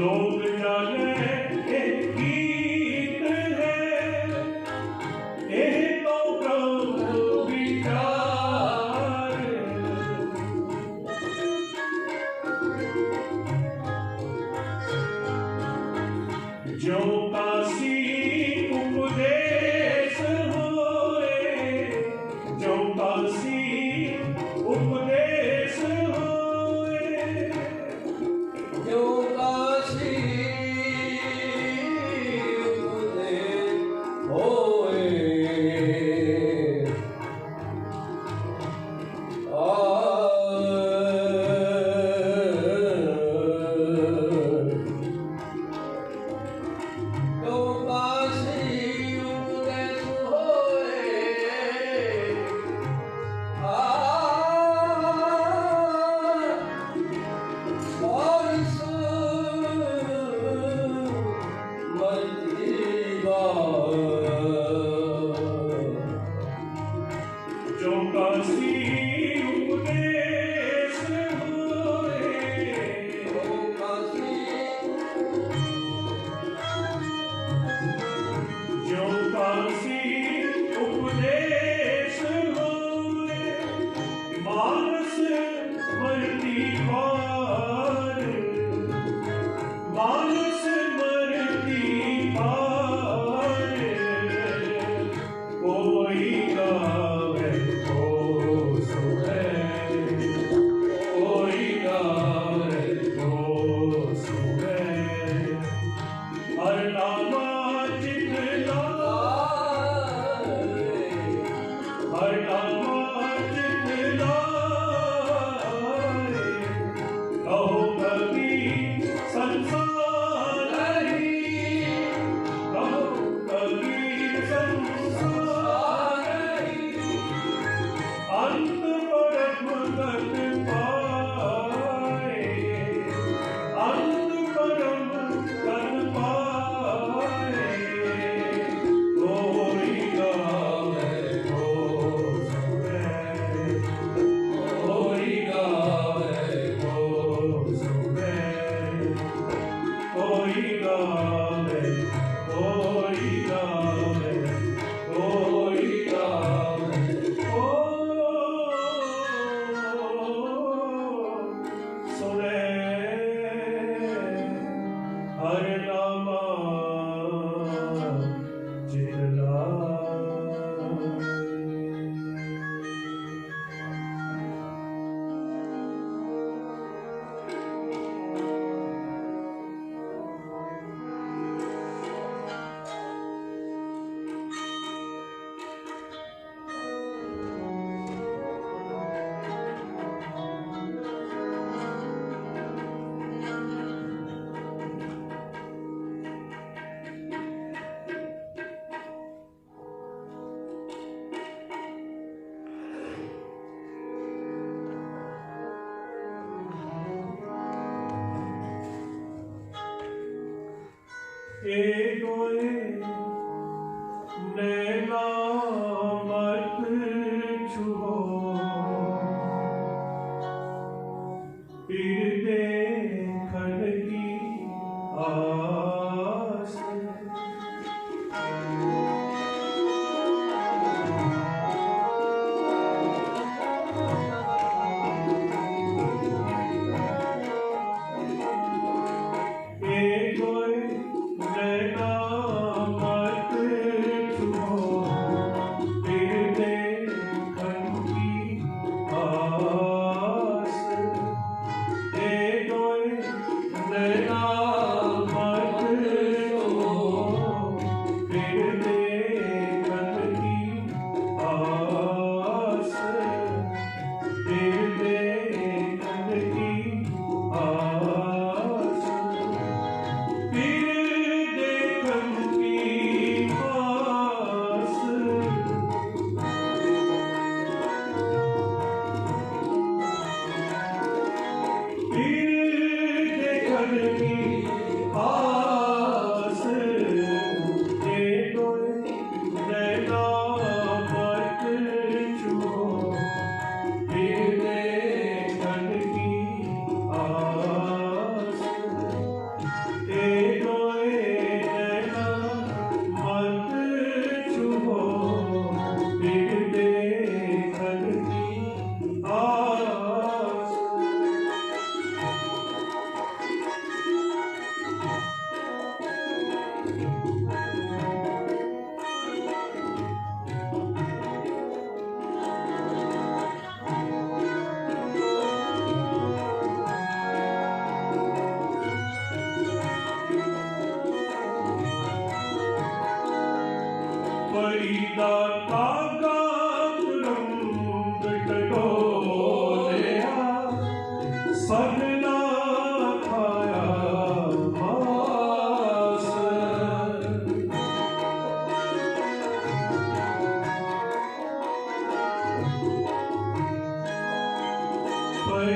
लोग जाने एक गीत है, ये तो प्रभु विचार। जो काशी उपदेश होए, जो काशी उपदेश होए, जो काशी उपदेश होए, जो काशी उपदेश जो काशी उपदेश होए, जो काशी उपदेश होए, मानस मरती पार, मानस मरती पार। कोई गावे तो सुने, कोई गावे तो सुने, हर नामा जितना, हर नामा जितना, कहो कभी संसार ही, कहो कभी संसार ही, अंत परम गत पाए, अंत परम गत पाए। कोई गावे तो सुने, कोई गावे तो सुने, कोई गावे, कोई गावे, कोई गावे, सुने, हर नामा जितना। एगोए नैना मत छुओ, फिर देखन की आस। एगोए नैना मत छुओ, फिर देखन की आस।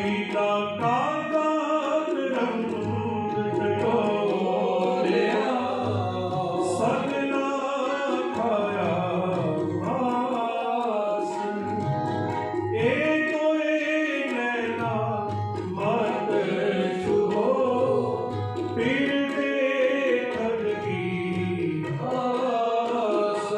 फरीदा कागज रंग डोलिया सगला खाया मास ए कोई नैना मत छुओ फिर देखन की आस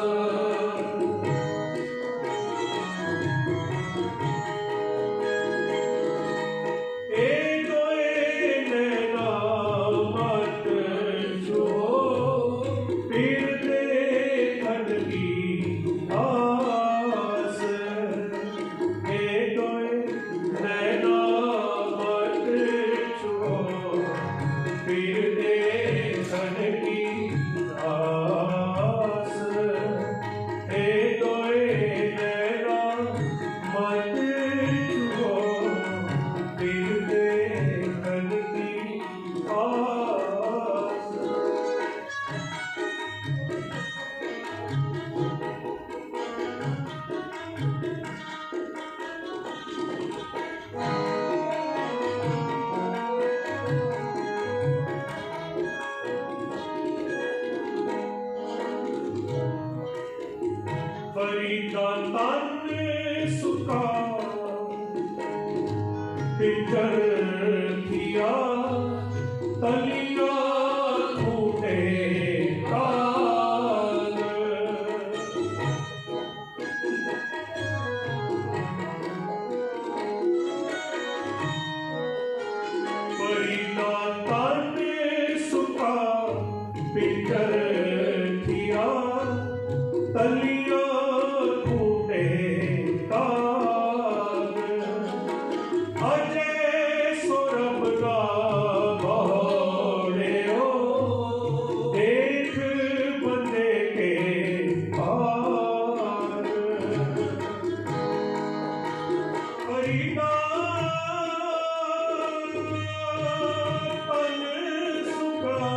फरीदा तन सुखा पिंजर किया तलिया टूटे काल फरीदा तन सुखा पिंजर किया तलिया टूटे काल अजय सुरभ का घोड़े हो देख बंदे के पार फरीदा तन सुखा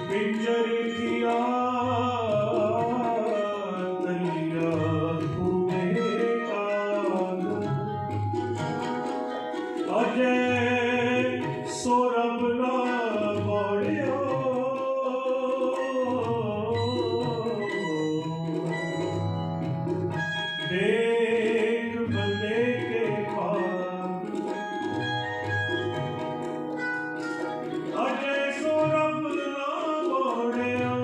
पिंजर किया तलिया टूटे काल अजय सौरभ ना बोलियो देख बंदे के पार अजय सौरभ ना बोलियो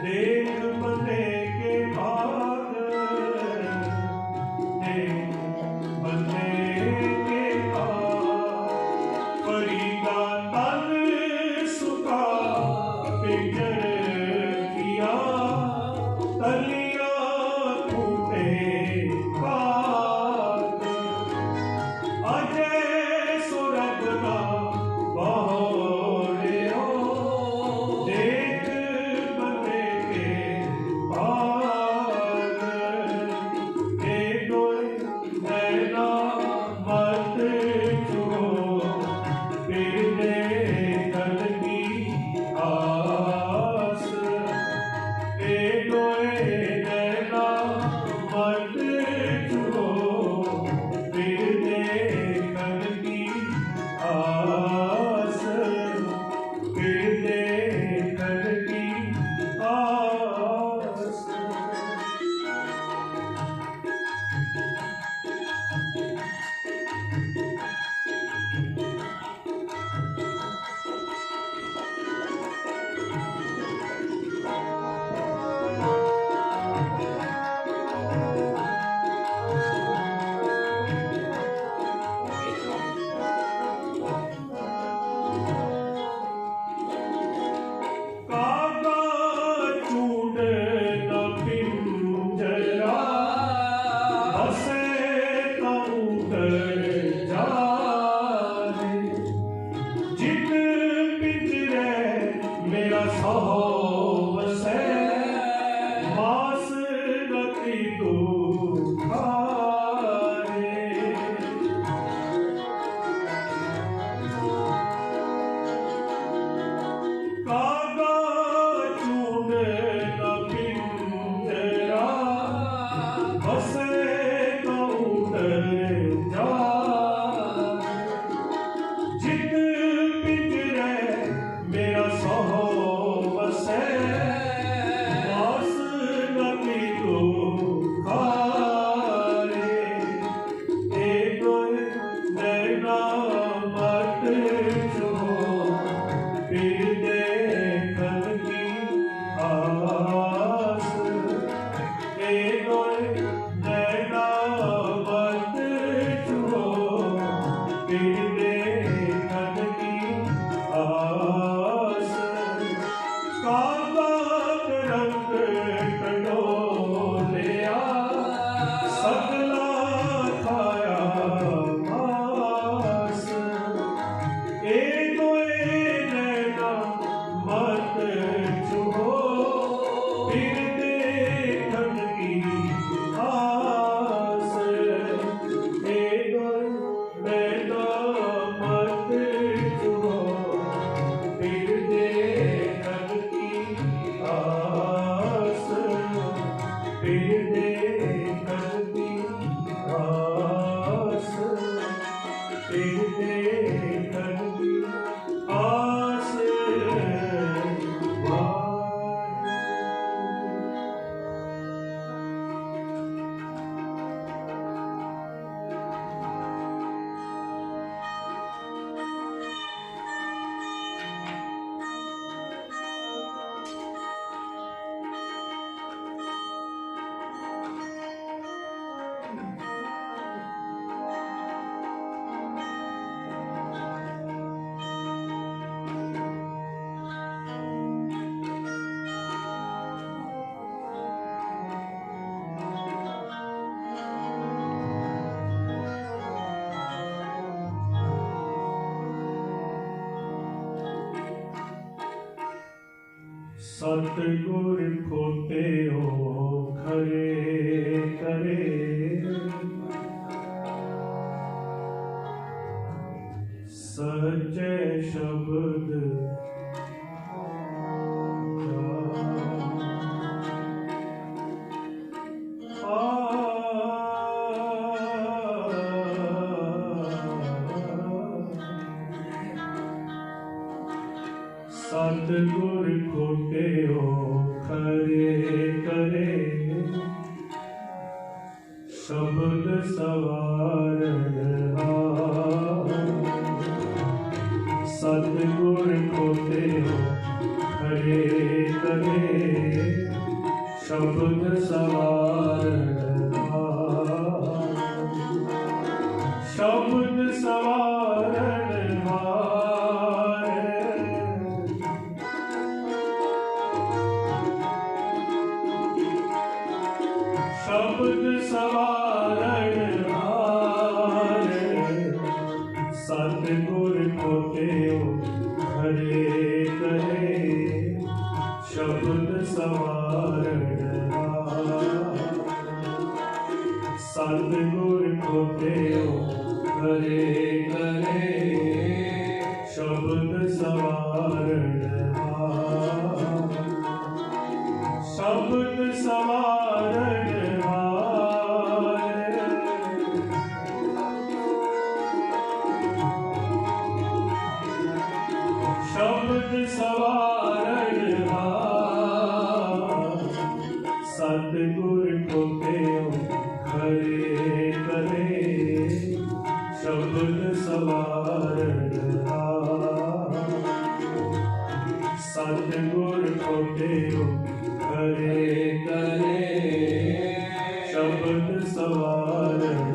देख बंदे के पार देख बंदे के पार फरीदा तन सुखा पिंजर किया तलिया टूटे काल अजय सुरभ ना बोले हो देख बंदे के पार ए कोई नैना मत छुओ फिर देखन की आस ए कोई नैना मत छुओ फिर देखन की आस फिर देखन की आस सतगुर खोते हो खरे करे, सच्चे शब्द सतगुर खोटे हो खरे करे, शब्द सवारण सतगुर खोटे हो खरे करे, शब्द सवारण शब्द सवारण शब्द सवारण सतगुर खोते हो खरे करे, शब्द सवारण सतगुर खोते हो खरे करे, शब्द सवारण शब्द सवारण शब्द सवारण सतगुर खोते हो खरे करे, शब्द सवारण सतगुर खोते हो खरे करे, शब्द सवारण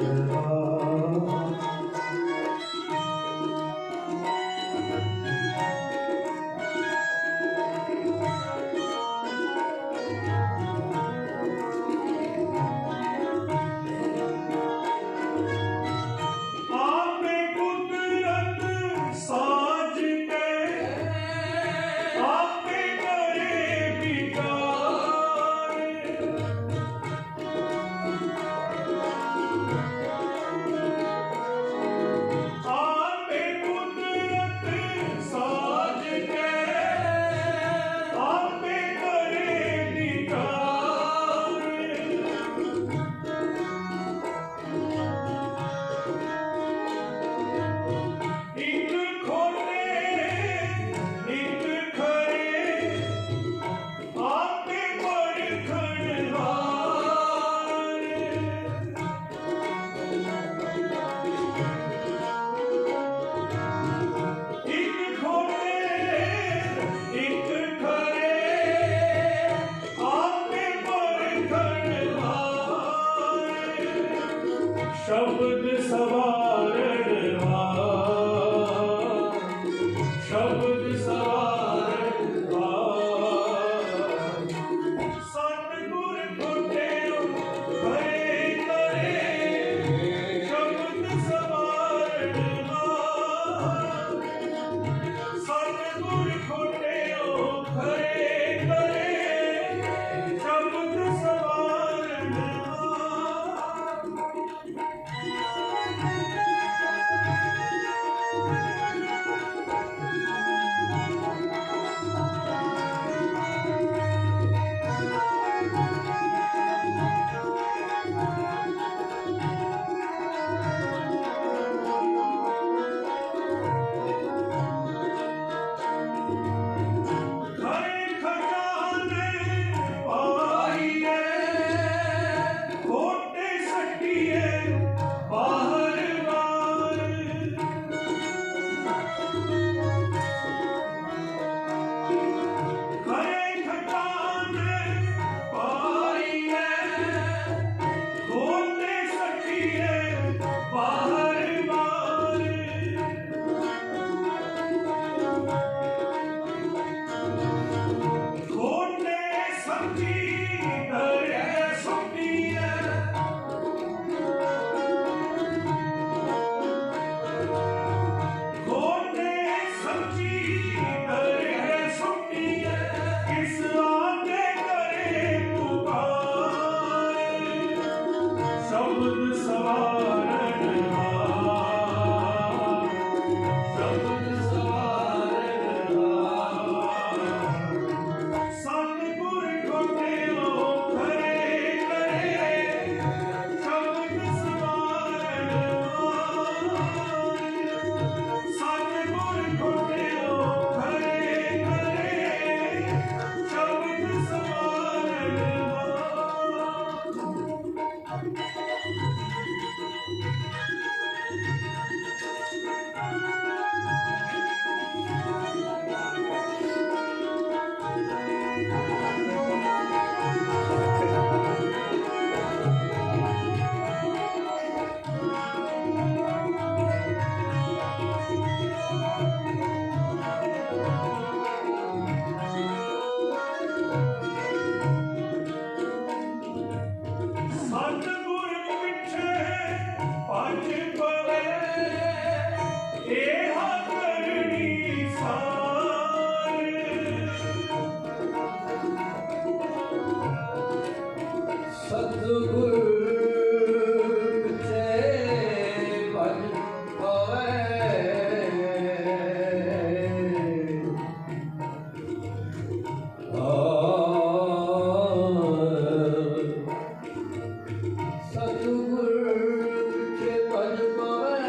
शब्द सवारण शब्द सवारण सतगुर खोटे हो खरे करे, शब्द सवारण सतगुर खोटे हो खरे करे, शब्द सवारण ਸਤਿਗੁਰ ਪਿਛੇ ਭਜ ਪਵੈ ਸਤਿਗੁਰ ਪਿਛੇ ਭਜ ਪਵੈ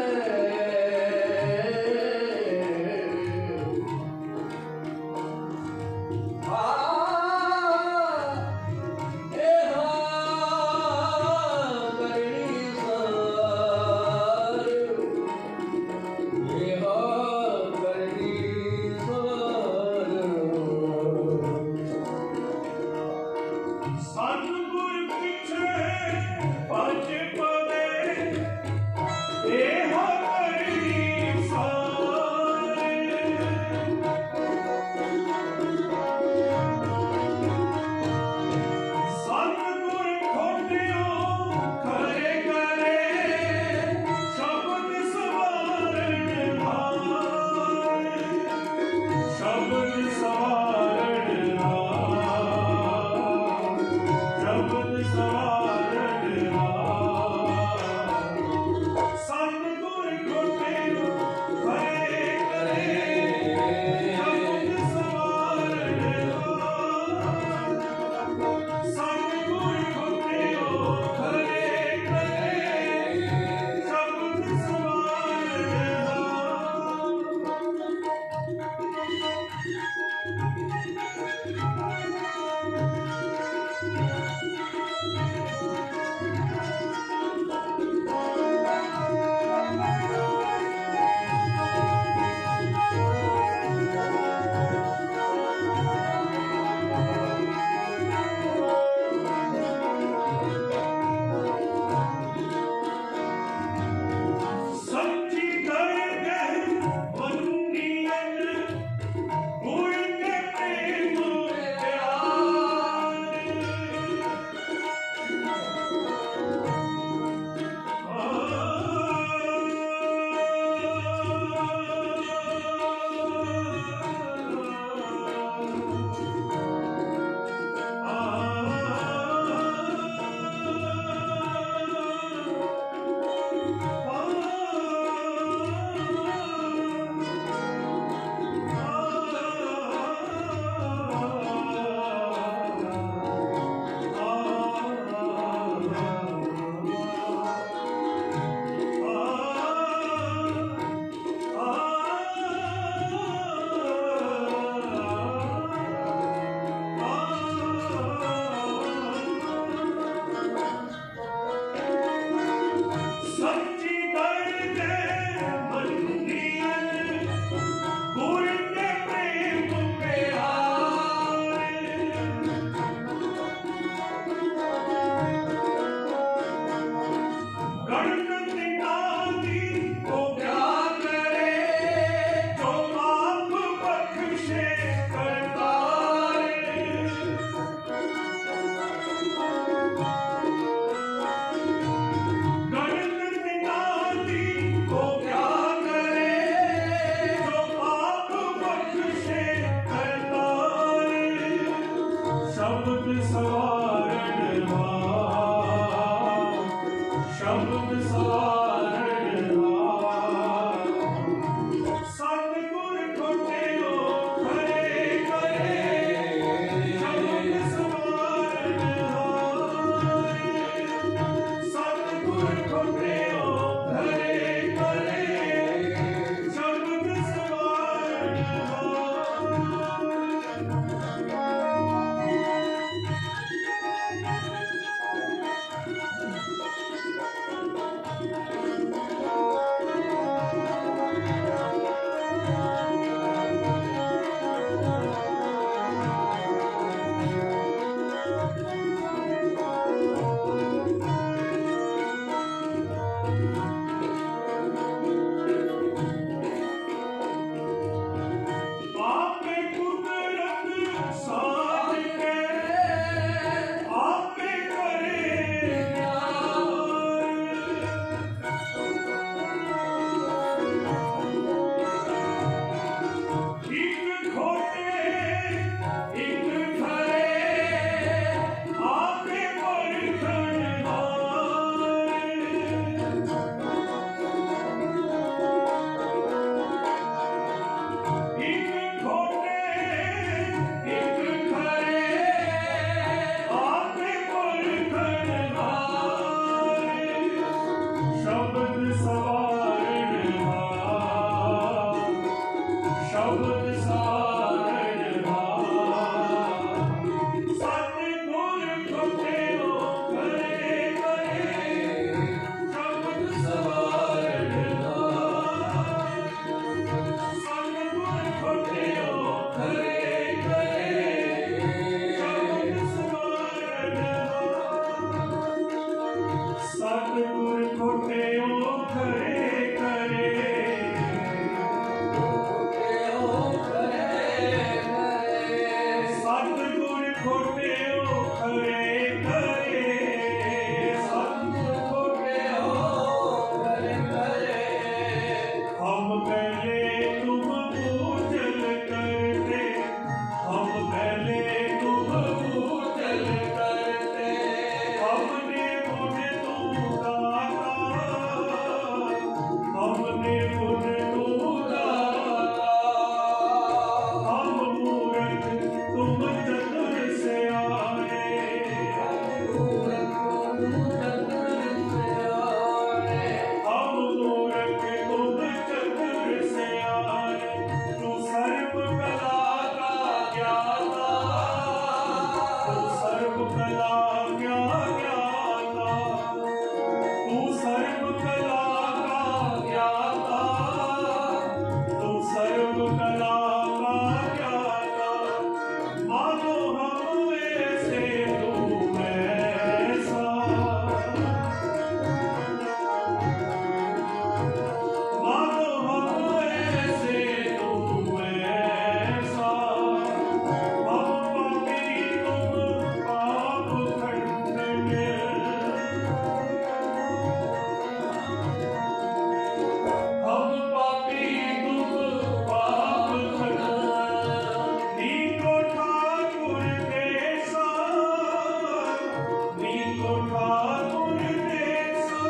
को ठाकुर देसा,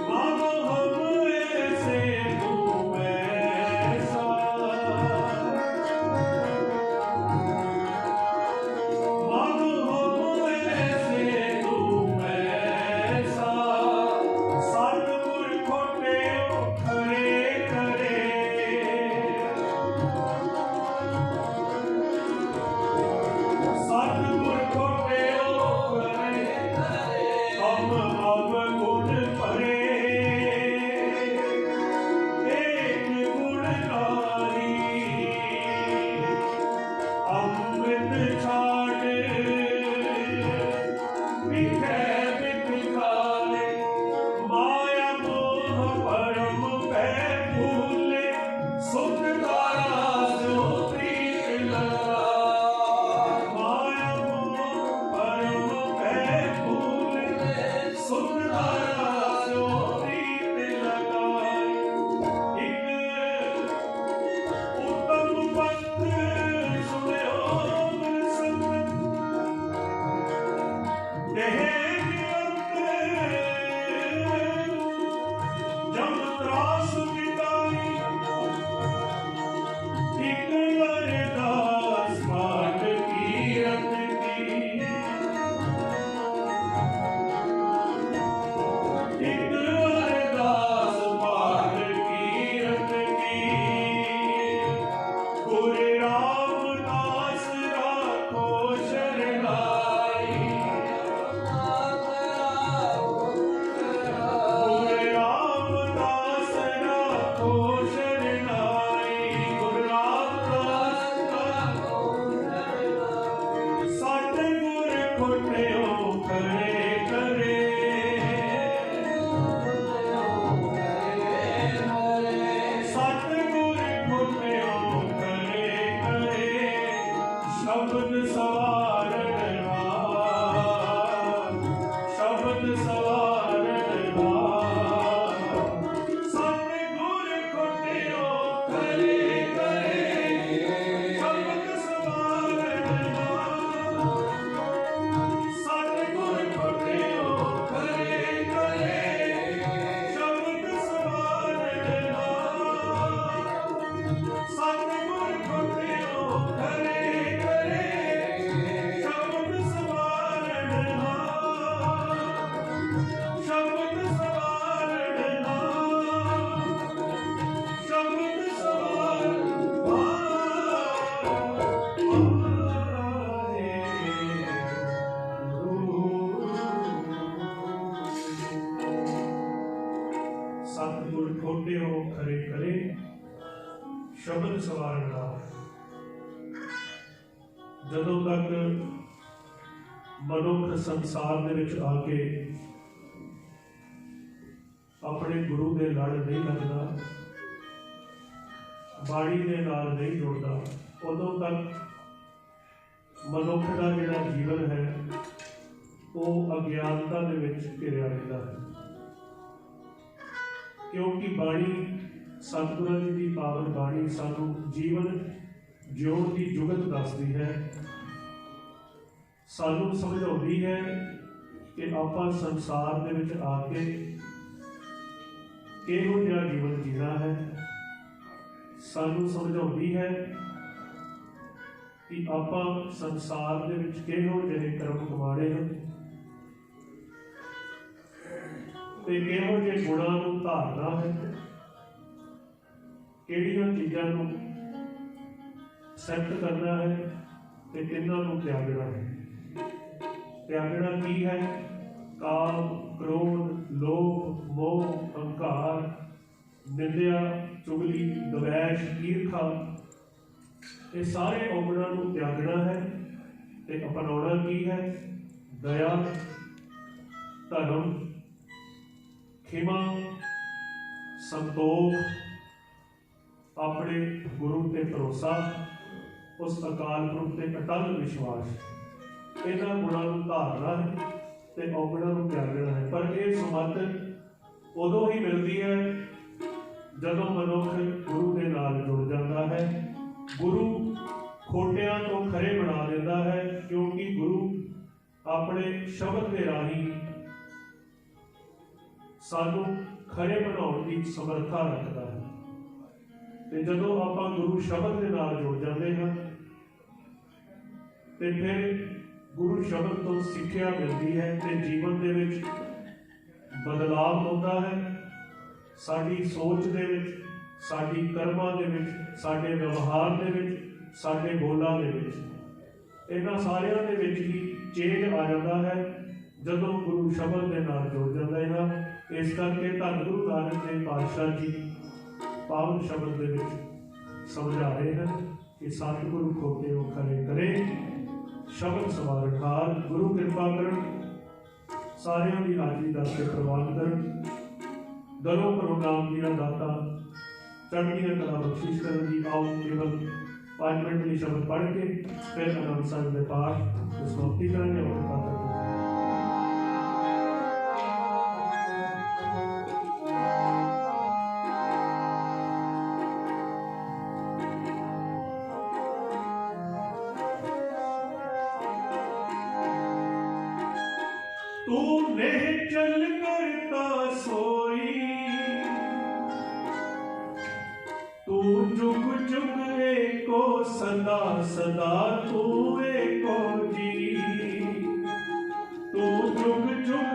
मानो हम ऐसे तुम ऐसा। मानो हम ऐसे तुम ऐसा, सतगुर खोटे खरे करे। सतगुर खोटे खरे हम अवगुण परे। एक गुणकारी अमृत छाड़, मिठे बिख खाले, माया मोह परम पै भूले। सुख तारा सो प्रीत लगा, माया मोह परम पै भूले। सुख तारा सो प्रीत लगाई। एक उत्तम पंथ सुनियो गुर संगत, देह जम त्रास मिटाई। एक अरदास पाठ कीरत की, एक अरदास पाठ कीरत की। गुर रामदास राखो शरणाई। गुर रामदास राखो शरणाई। गुर रामदास राखो शरणाई। सतगुर खोटियो खरे करे। सतगुर खोटियो खरे करे। शब्द सवारण हार, शब्द सवारण हार। सतगुर खोटियो खरे करे। शब्द सवारण हार, सतगुर खोटियो खरे करे। शब्द सवारण हार, सतगुर खोटियो खरे करे। शब्द सवारण हार, शब्द सवारण हार, शब्द सवारण सतगुर खोटियो खरे करे। शब्द सवारण हार। ਜਦੋਂ ਤੱਕ ਮਨੁੱਖ ਸੰਸਾਰ ਦੇ ਵਿੱਚ ਆ ਕੇ ਆਪਣੇ ਗੁਰੂ ਦੇ ਲੜ ਨਹੀਂ ਲੱਗਦਾ, ਬਾਣੀ ਦੇ ਨਾਲ ਨਹੀਂ ਜੁੜਦਾ, ਉਦੋਂ ਤੱਕ ਮਨੁੱਖ ਦਾ ਜਿਹੜਾ ਜੀਵਨ ਹੈ ਉਹ ਅਗਿਆਨਤਾ ਦੇ ਵਿੱਚ ਘਿਰਿਆ ਰਹਿੰਦਾ ਹੈ। ਕਿਉਂਕਿ ਬਾਣੀ, ਸਤਿਗੁਰਾਂ ਜੀ ਦੀ ਪਾਵਨ ਬਾਣੀ ਸਾਨੂੰ ਜੀਵਨ ਜਿਉਣ ਦੀ ਜੁਗਤ ਦੱਸਦੀ ਹੈ, ਸਾਨੂੰ ਸਮਝਾਉਂਦੀ ਹੈ ਕਿ ਆਪਾਂ ਸੰਸਾਰ ਦੇ ਵਿੱਚ ਆ ਕੇ ਕਿਹੋ ਜਿਹਾ ਜੀਵਨ ਜੀਣਾ ਹੈ। ਸਾਨੂੰ ਸਮਝਾਉਂਦੀ ਹੈ ਕਿ ਆਪਾਂ ਸੰਸਾਰ ਦੇ ਵਿੱਚ ਕਿਹੋ ਜਿਹੇ ਕਰਮ ਕਮਾਣੇ ਹਨ ਤੇ ਕਿਹੋ ਜਿਹੇ ਗੁਣਾਂ ਨੂੰ ਧਾਰਨਾ ਹੈ, ਕਿਹੜੀਆਂ ਚੀਜ਼ਾਂ ਨੂੰ ਸੈੱਟ ਕਰਨਾ ਹੈ ਤੇ ਕਿਹਨਾਂ ਨੂੰ ਤਿਆਗਣਾ ਹੈ। ਤਿਆਗਣਾ ਕੀ ਹੈ? ਕਾਮ, ਕ੍ਰੋਧ, ਲੋਭ, ਮੋਹ, ਹੰਕਾਰ, ਨਿੰਦਿਆ, ਚੁਗਲੀ, ਦਵੈਸ਼, ਈਰਖਾ, ਇਹ ਸਾਰੇ ਔਗਣਾਂ ਨੂੰ ਤਿਆਗਣਾ ਹੈ ਤੇ ਅਪਣਾਉਣਾ ਕੀ ਹੈ? ਦਇਆ, ਧਰਮ, ਖਿਮਾ, ਸੰਤੋਖ, ਆਪਣੇ ਗੁਰੂ ਤੇ ਭਰੋਸਾ, ਉਸ ਅਕਾਲ ਪੁਰਖ ਤੇ ਅਟਲ ਵਿਸ਼ਵਾਸ, ਇਹਨਾਂ ਗੁਣਾਂ ਨੂੰ ਧਾਰਨਾ ਹੈ ਤੇ ਔਗਣਾਂ ਨੂੰ ਤਿਆਗਣਾ ਹੈ। ਪਰ ਇਹ ਸਮੱਤ ਉਦੋਂ ਹੀ ਮਿਲਦੀ ਹੈ ਜਦੋਂ ਮਨੁੱਖ ਗੁਰੂ ਦੇ ਨਾਲ ਜੁੜ ਜਾਂਦਾ ਹੈ। ਗੁਰੂ ਖੋਟਿਆਂ ਤੋਂ ਖਰੇ ਬਣਾ ਦਿੰਦਾ ਹੈ, ਕਿਉਂਕਿ ਗੁਰੂ ਆਪਣੇ ਸ਼ਬਦ ਦੇ ਰਾਹੀਂ ਸਾਨੂੰ ਖਰੇ ਬਣਾਉਣ ਦੀ ਸਮਰੱਥਾ ਰੱਖਦਾ ਹੈ। ਤੇ ਜਦੋਂ ਆਪਾਂ ਗੁਰੂ ਸ਼ਬਦ ਦੇ ਨਾਲ ਜੁੜ ਜਾਂਦੇ ਹਾਂ ਤੇ ਫਿਰ ਗੁਰੂ ਸ਼ਬਦ ਤੋਂ ਸਿੱਖਿਆ ਮਿਲਦੀ ਹੈ ਤੇ ਜੀਵਨ ਦੇ ਵਿੱਚ ਬਦਲਾਅ ਆਉਂਦਾ ਹੈ। ਸਾਡੀ ਸੋਚ ਦੇ ਵਿੱਚ, ਸਾਡੀ ਕਰਮਾਂ ਦੇ ਵਿੱਚ, ਸਾਡੇ ਵਿਵਹਾਰ ਦੇ ਵਿੱਚ, ਸਾਡੇ ਬੋਲਾਂ ਦੇ ਵਿੱਚ, ਇਹਨਾਂ ਸਾਰਿਆਂ ਦੇ ਵਿੱਚ ਹੀ ਚੇਂਜ ਆ ਜਾਂਦਾ ਹੈ ਜਦੋਂ ਗੁਰੂ ਸ਼ਬਦ ਦੇ ਨਾਲ ਜੁੜ ਜਾਂਦੇ ਹਾਂ। ਇਸ ਕਰਕੇ ਧੰਨ ਗੁਰੂ ਨਾਨਕ ਦੇਵ ਪਾਤਸ਼ਾਹ ਜੀ ਪਾਵਨ ਸ਼ਬਦ ਦੇ ਵਿੱਚ ਸਮਝਾ ਰਹੇ ਹਨ ਕਿ ਸਤਿਗੁਰੂ ਖੋਟੇ ਉਹ ਖਰੇ ਕਰੇ, ਸ਼ਬਦ ਸਵਾਰਠਾਰ। ਗੁਰੂ ਕਿਰਪਾ ਕਰਨ, ਸਾਰਿਆਂ ਦੀ ਹਾਜ਼ਰੀ ਦਾ ਪ੍ਰਵਾਨ ਕਰਨ, ਦਰੋਂ ਕਰੋ ਨਾਮ ਦੀਆਂ ਦਾਤਾਂ ਚੜ੍ਹਦੀਆਂ ਕਲਾ ਬਖਸ਼ਿਸ਼ ਕਰਨ ਦੀ। ਆਓ ਕੇਵਲ 5 ਮਿੰਟ ਲਈ ਸ਼ਬਦ ਪੜ੍ਹ ਕੇ ਫਿਰ ਆਨੰਦ ਸਾਹਿਬ ਦੇ ਪਾਠ ਦੀ ਸਮਾਪਤੀ ਕਰਾਂਗੇ। और पात्र तूने चल करता सोई, तू जुग जुग एको सदा सदा तू एको जी। तू जुग जुग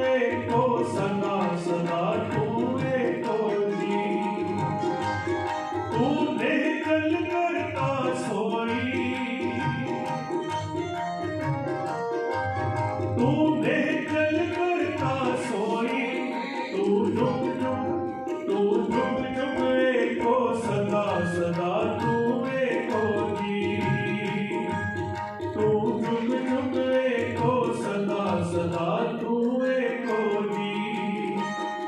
एको सदा सदा तू एको जी। तूने चल करता सोई, तूने चल करता सोई, तू जुग जुग एको सदा सदा तू एको जी। तू जुग जुग एको सदा सदा तू एको जी।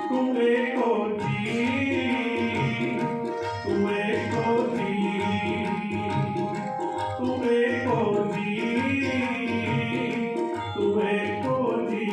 तू एको जी, तू एको जी, तू एको जी, तू एको जी।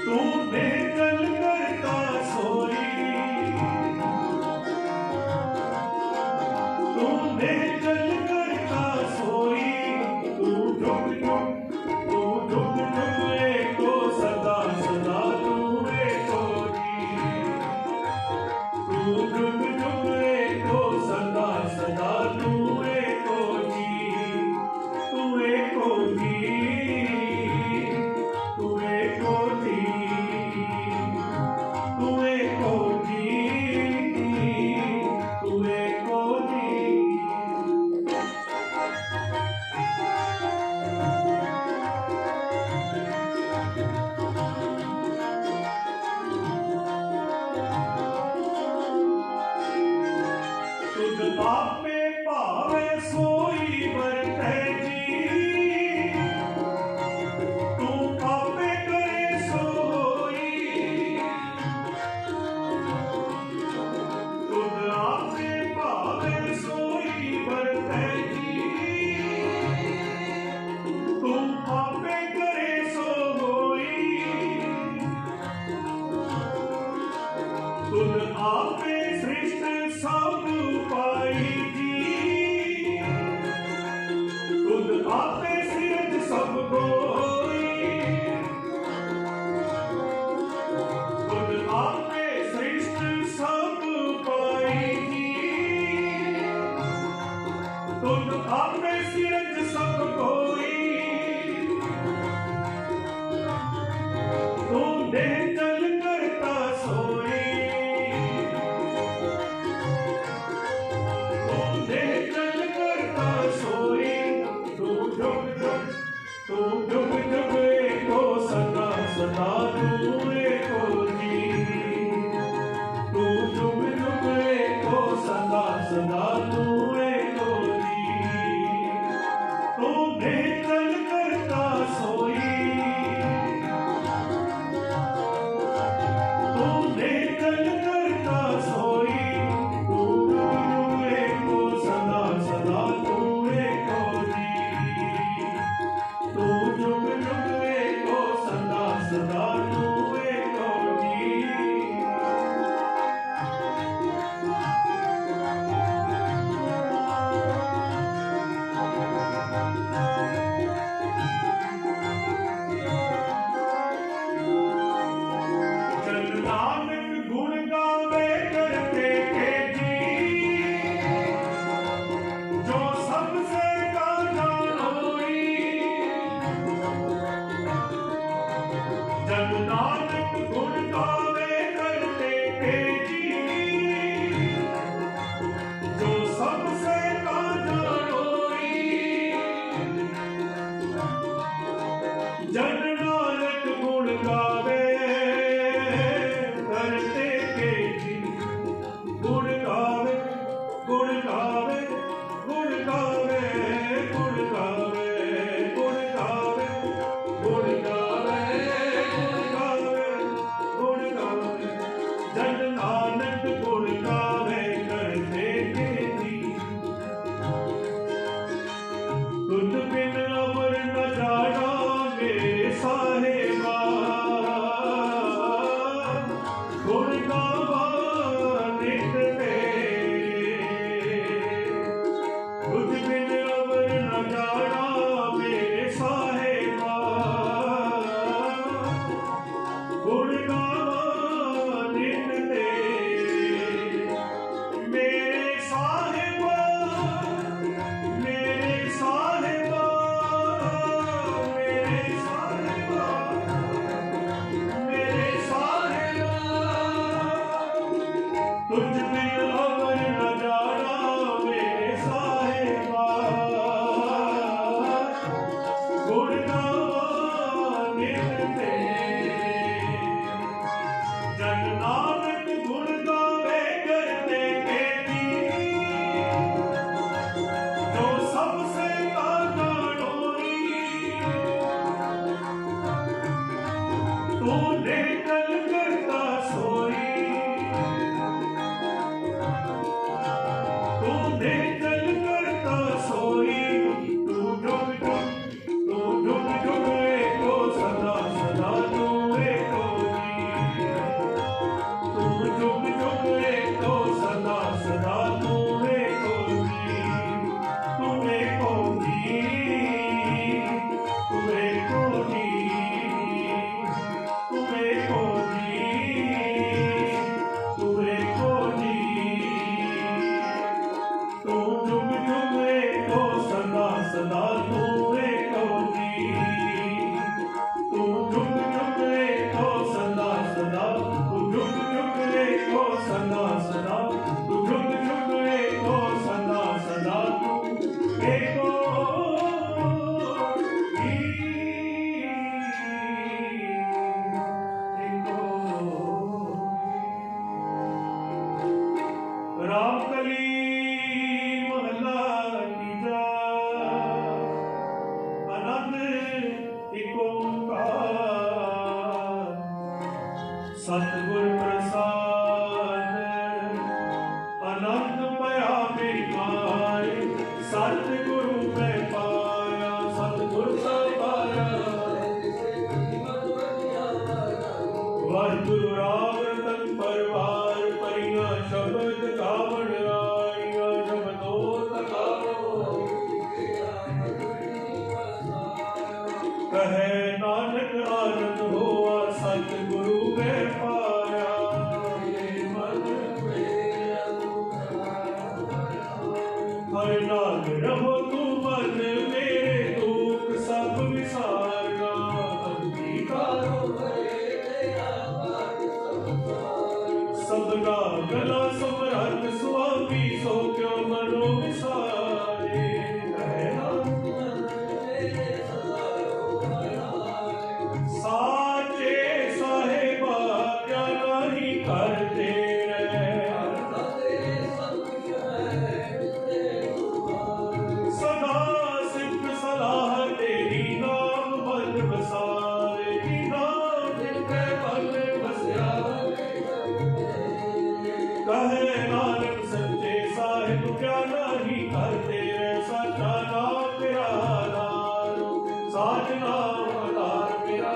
तूने चल करता सोई, तूने चल करता सोई, तू जुग जुग एको सदा सदा तू एको जी। तू जुग जुग एको सदा सदा तू एको जी। तू एको जी, तू एको जी, तू एको जी, तू एको जी। तुझ आपे भावे सोई बरतै जी। तू आपे करे सोई, तुझ आपे भावे सोई बरतै जी। तू आपे करे सोई, तुझ आपे सृष्ट सब पाई जी। तुझ आपे सिरज सब कोई, तुझ आपे सृष्ट सब पाई जी। तुझ आपे सिरज सब कोई, तूने चल करता सोई, गुण गावा नित तेरे, तुझ बिन अवर न जाना मेरे साहिबा, गुण गावा नित तेरे, मेरे साहिबा, मेरे साहिबा, मेरे साहिबा, मेरे साहिबा, तुझ बिन अवर न जाना मेरे साहिबा, गुण गावा नित तेरे, जन नानक गुण गावे करते खेती, जो सबसे काना डोरी, तू निकल करता सोई, तू निकल करता सोई, तू जुग जुग एको सदा सदा तू एको जी, तू जुग जुग एको सदा सदा तू एको जी, तू एको जी, तू एको जी, तू एको जी, तू एको जी, तू जुग जुग एको सदा सदा तू एको जी, तू जुग जुग एको सदा सदा, तू जुग जुग एको सदा सदा, तू जुग जुग एको सदा सदा तू एको रामकली महला तीजा, आनंद एक ओंकार, सतगुर प्रसाद आनंद पया मेरी माए, सतगुरु मैं पाया, सतगुरु सा पाया, वाहिगुरु राम रतन परवार परिया शब्द गावण आईया, शब्दो तकावो कहे नानक आनंद होआ, सतगुरु मैं पाया, हर नाम रहो तू मन मेरे, दुख सब विसारना, अंगीकारो सबका गला समरथ स्वामी, सो क्यों मनो विसारे, साचे साहेबा क्या नहीं करते सदा सिख सलाह तेरी, नाम मन बसारे, नाम जिनके मन बसया, कहे नानक सच्चे साहिब क्या नहीं करते, सच्चा नाम मेरा आधार, साच नाम आधार मेरा,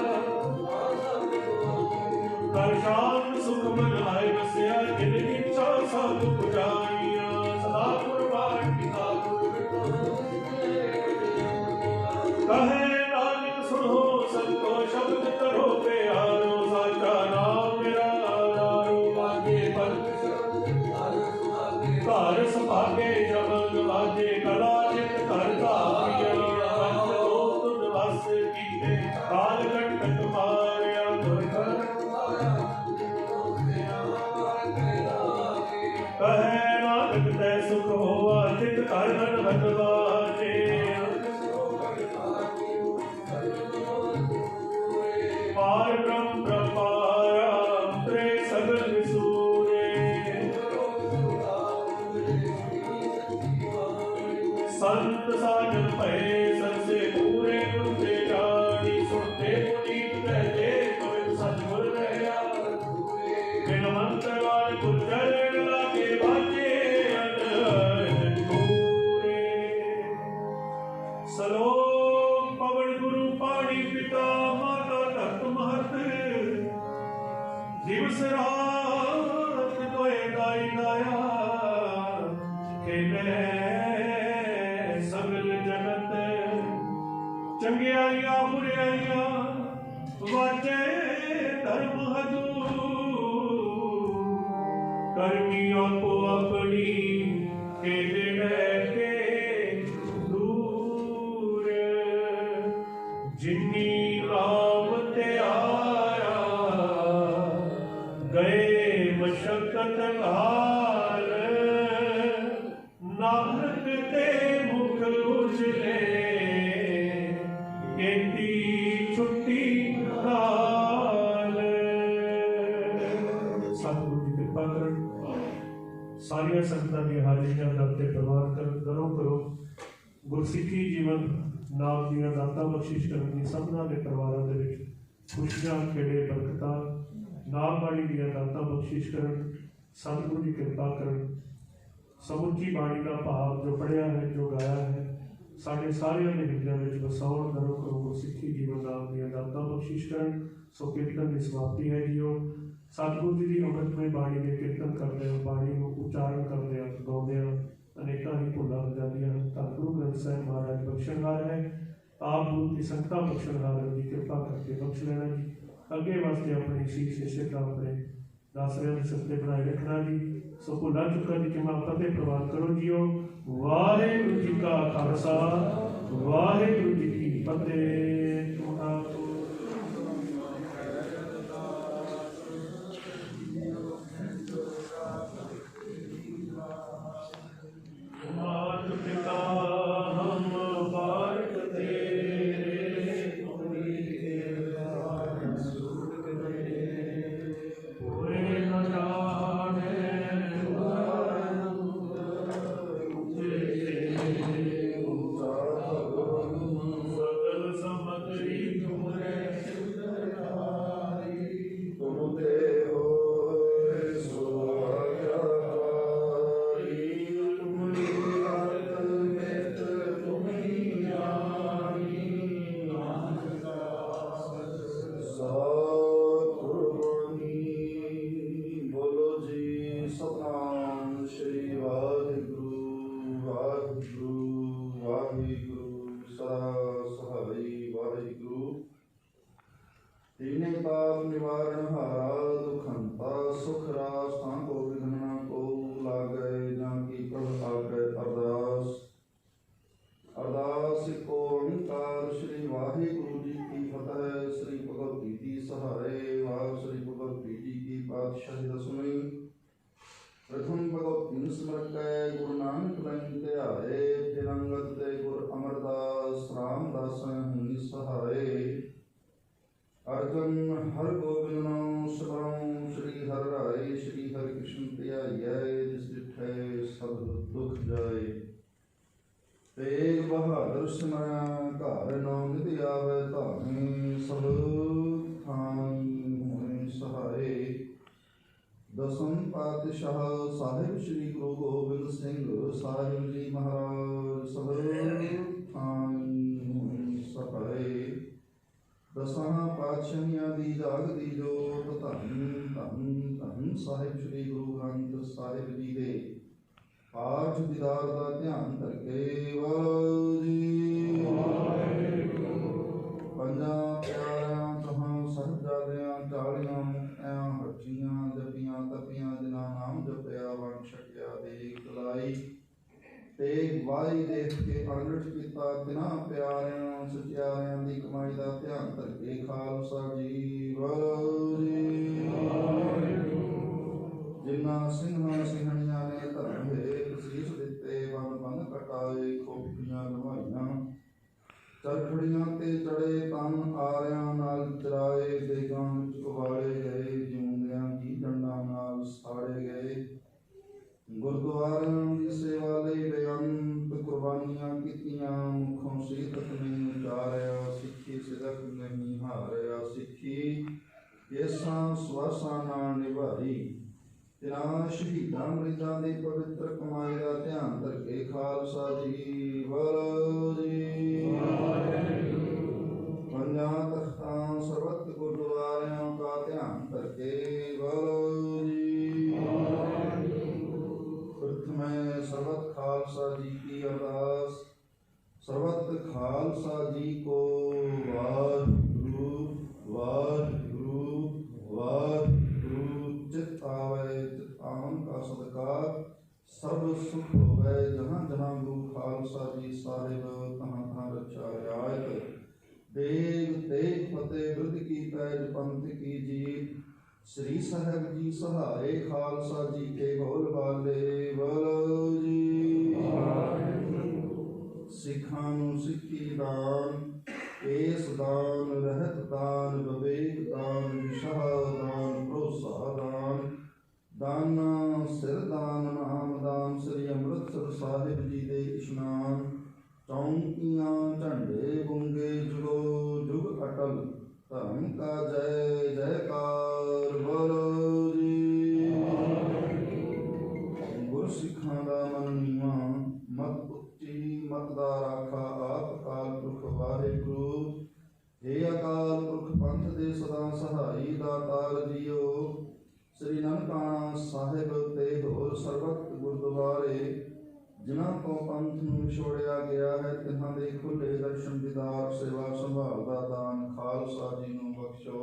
कर शांत सुख मन आए बसया, जिन इच्छा सब पुजाइया, सदा कुर्बान पिता कहे नानक सुनो सबको शब्द करो प्यारो, साचा नाम मेरा आधारो, बाजे पंथ घर सुभागे जबल बाजे, कला चित करता पिया, पंथ लोक निवास कीते, काल कंटक मारिया, कहे नानक तै सुख होवा, चित कर धन धन बाजे, पार ब्रह्म प्रपारा उतरे सगल विसूरे, संत साजन भये सबसे पूरे, गुरते जानी सुनते पुनीत कहते, गोविंद सतगुर रहा, बिन मंत्रवाद गुर्जर लागे बाजे, अनहद पूरे, सलोक पवन गुरु पाणी पिता, माता तत्व महत, जीव सरा गाया खेले सगल जगत चंगियाइया बुराइया वाचे धर्म हजूर करमी आपो अपनी के के दूर जिन्नी राम ते आया गए मशक्कत हाल नानक ते मुख उजले केती छुट्टी काल सतगुरु जी कृपा करन सारिया संगतां दी हाजिरियां दर ते प्रवान करो गुरसिੱਖੀ जीवन नाम ਦੀਆਂ ਦਾਤਾਂ ਬਖਸ਼ਿਸ਼ ਕਰਨ ਦੀ ਸਭਨਾਂ ਦੇ ਪਰਿਵਾਰਾਂ ਦੇ ਵਿੱਚ ਖੁਸ਼ੀਆਂ ਖੇੜੇ ਬਰਕਤਾਂ ਨਾਮ ਬਾਣੀ ਦੀਆਂ ਦਾਤਾਂ ਬਖਸ਼ਿਸ਼ ਕਰਨ ਸਤਿਗੁਰੂ ਦੀ ਕਿਰਪਾ ਕਰਨ ਸਮੁੱਚੀ ਬਾਣੀ ਦਾ ਭਾਵ ਜੋ ਪੜਿਆ ਹੈ ਜੋ ਗਾਇਆ ਹੈ ਸਾਡੇ ਸਾਰਿਆਂ ਦੇ ਹਿਰਦਿਆਂ ਵਿੱਚ ਵਸਾਉਣ ਕਰੋ ਗੁਰਸਿੱਖੀ ਜੀਵਨ ਨਾਮ ਦੀਆਂ ਦਾਤਾਂ ਬਖਸ਼ਿਸ਼ ਕਰਨ ਸੋ ਕੀਰਤਨ ਦੀ ਸਮਾਪਤੀ ਹੈ ਜੀਓ ਸਤਿਗੁਰੂ ਜੀ ਦੀ ਅੰਮ੍ਰਿਤਮਈ ਬਾਣੀ ਦੇ ਕੀਰਤਨ ਕਰਦੇ ਹੋ ਬਾਣੀ ਨੂੰ ਉਚਾਰਨ ਕਰਦੇ ਹੋ ਗਾਉਂਦੇ ਹੋ अनेकों ही भुलां हो जांदियां हैं धन गुरु ग्रंथ साहिब महाराज बख्शणहार है आप गुरु की संगतां बख्शणहार जी कृपा करके बख्श लेना जी अगे वास्ते अपनी शीश इसे तरह अपने दासरियां दे सत्ते बनाए रखना जी सो भुला चुका जी कि फतेह प्रवान करो जीओ वाहिगुरू जी का खालसा वाहिगुरू जी की फतेह। मात पिता हम बारक तेरे पूरे न जाने सकल समग्री तुमरे तुम ते हो निवारण हारा दुखंता सुख रास को विघ्न को लागे जाकी प्रभ आगे अरदास अरदास को ओंकार श्री वाहिगुरु जी की फतेह श्री भगवत गीति सहारे वाह श्री भगवत गीति की पातशाही दसवीं प्रथम भगवत तीन स्मृत गुरु नानक लंग ध्याए फिर अंगद ते गुर अमरदास रामदास हुनि सहाय अर्जन हर गोविंद सुबरम श्री हर राय श्री हरि कृष्ण ध्याय जिस डिठे सब दुख जाए तेग बहादुर सिमरा घर नाम निधि आवे धामे सब थाई होए सहाय दसम पातशाह साहिब श्री गुरु गोबिंद सिंह साहिब जी महाराज सब थाई होए सहाय दसां पातशाहियां दी जागदी जोत धन धन धन साहिब श्री गुरु ग्रंथ साहिब जी दे पाठ दीदार दा ध्यान करके वाहिगुरू जी पंजां प्यारियां कहां साहिबजादियां चालियां मुक्तियां हर्जियां जपियां तपियां जिन्हां नाम जपिया वंश छकिया देख लाई तेग वाई देख के अनरठ पिता तिना प्यारियां सचियारियां दी कमाई दा ध्यान करके खालसा जी वाहिगुरू जिन्हां सिंहां सिंहणियां ने धर्म हेठ शीश दिते वन वन कटाए खोपड़ियां लवाइयां चरखड़ियां ते चढ़े तन आरियां नाल चराए देगां विच उबाले गए जिਉਂਦਿਆਂ की डंडां नाल साड़े गए गुरुद्वारियां दी सेवा लई बेअंत कुर्बानियां कीतियां मुखों सीतक नहीं उचारिया सिੱਖੀ सिदक नहीं हारिया सिੱਖੀ केसां सवासां नाल निभाई तिना शहीदां मरीदां दी पवित्र कमाई दा ध्यान करके खालसा जी वाहिगुरू जी पंजां तख्तां सर्वत गुरुद्वारियां का ध्यान करके वाहिगुरू जी खालसा जी को वाहिगुरु वाहिगुरु वाहिगुरु। चित आवे चित आवन का सदका सब सुख होवे। जहाँ जहाँ गुरु खालसा जी साहिब तहाँ तहाँ रक्षा रियायत। देव तेग फतेह वृद्ध की पैज पंथ की जीत। श्री साहब जी सहाय खालसा जी के बोल बाले बोलो जी। सिखां नूं सिੱਖੀ दान केस दान रहत दान विवेक दान विशाह दान भरोसा दान दाना सिर दान नाम दान। श्री ਅੰਮ੍ਰਿਤਸਰ ਸਾਹਿਬ जी दे इशनान चौंकियां झंडे गुंगे जुगो जुग अटल। धर्म का जय जयकार बोलो जी। गुर सिखां दा मन नीवा मत उच्ची मत दा राखा आप अकाल पुरख वाहिगुरु। हे अकाल पुरख पंथ दे सदा सहाई दातार जीओ। श्री ननकाना साहिब ते होर ਸਰਬਤ ਗੁਰਦੁਆਰੇ जिन्हां को पंथ नूं विछोड़िया गया है तिन्हां दे खुले दर्शन दीदार सेवा संभाल दा दान खालसा जी नूं बख्शो।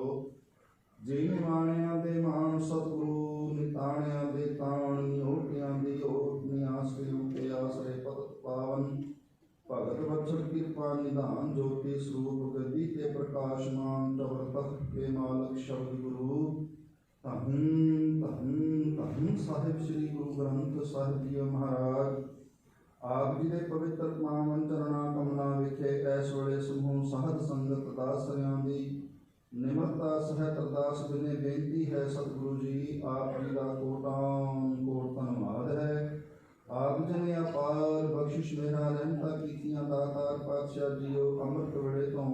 जी निमाणियां दे मान सतगुरु निताणियां दे ताण निहोटियां दी ओट नियास के आसरे पत पावन। भगत बचन कृपा निधान ज्योति स्वरूप गद्दी ते प्रकाशमान चवर तख्त के मालक शब्द गुरु। धन धन धन साहिब श्री गुरु ग्रंथ साहिब जी महाराज। आप जी दे पवित्र पावन चरणा कमला विखे ऐस वेले समूह सहज संगत दासरियां दी निमरता सहत अरदास बिने बेनती है सतगुरु जी। आप जी का कोटान कोट धन्यवाद है। आप जी ने अपार बख्शिश मेरा रहमता कीतियां दातार पातशाह जीओ। अमृत वेले तो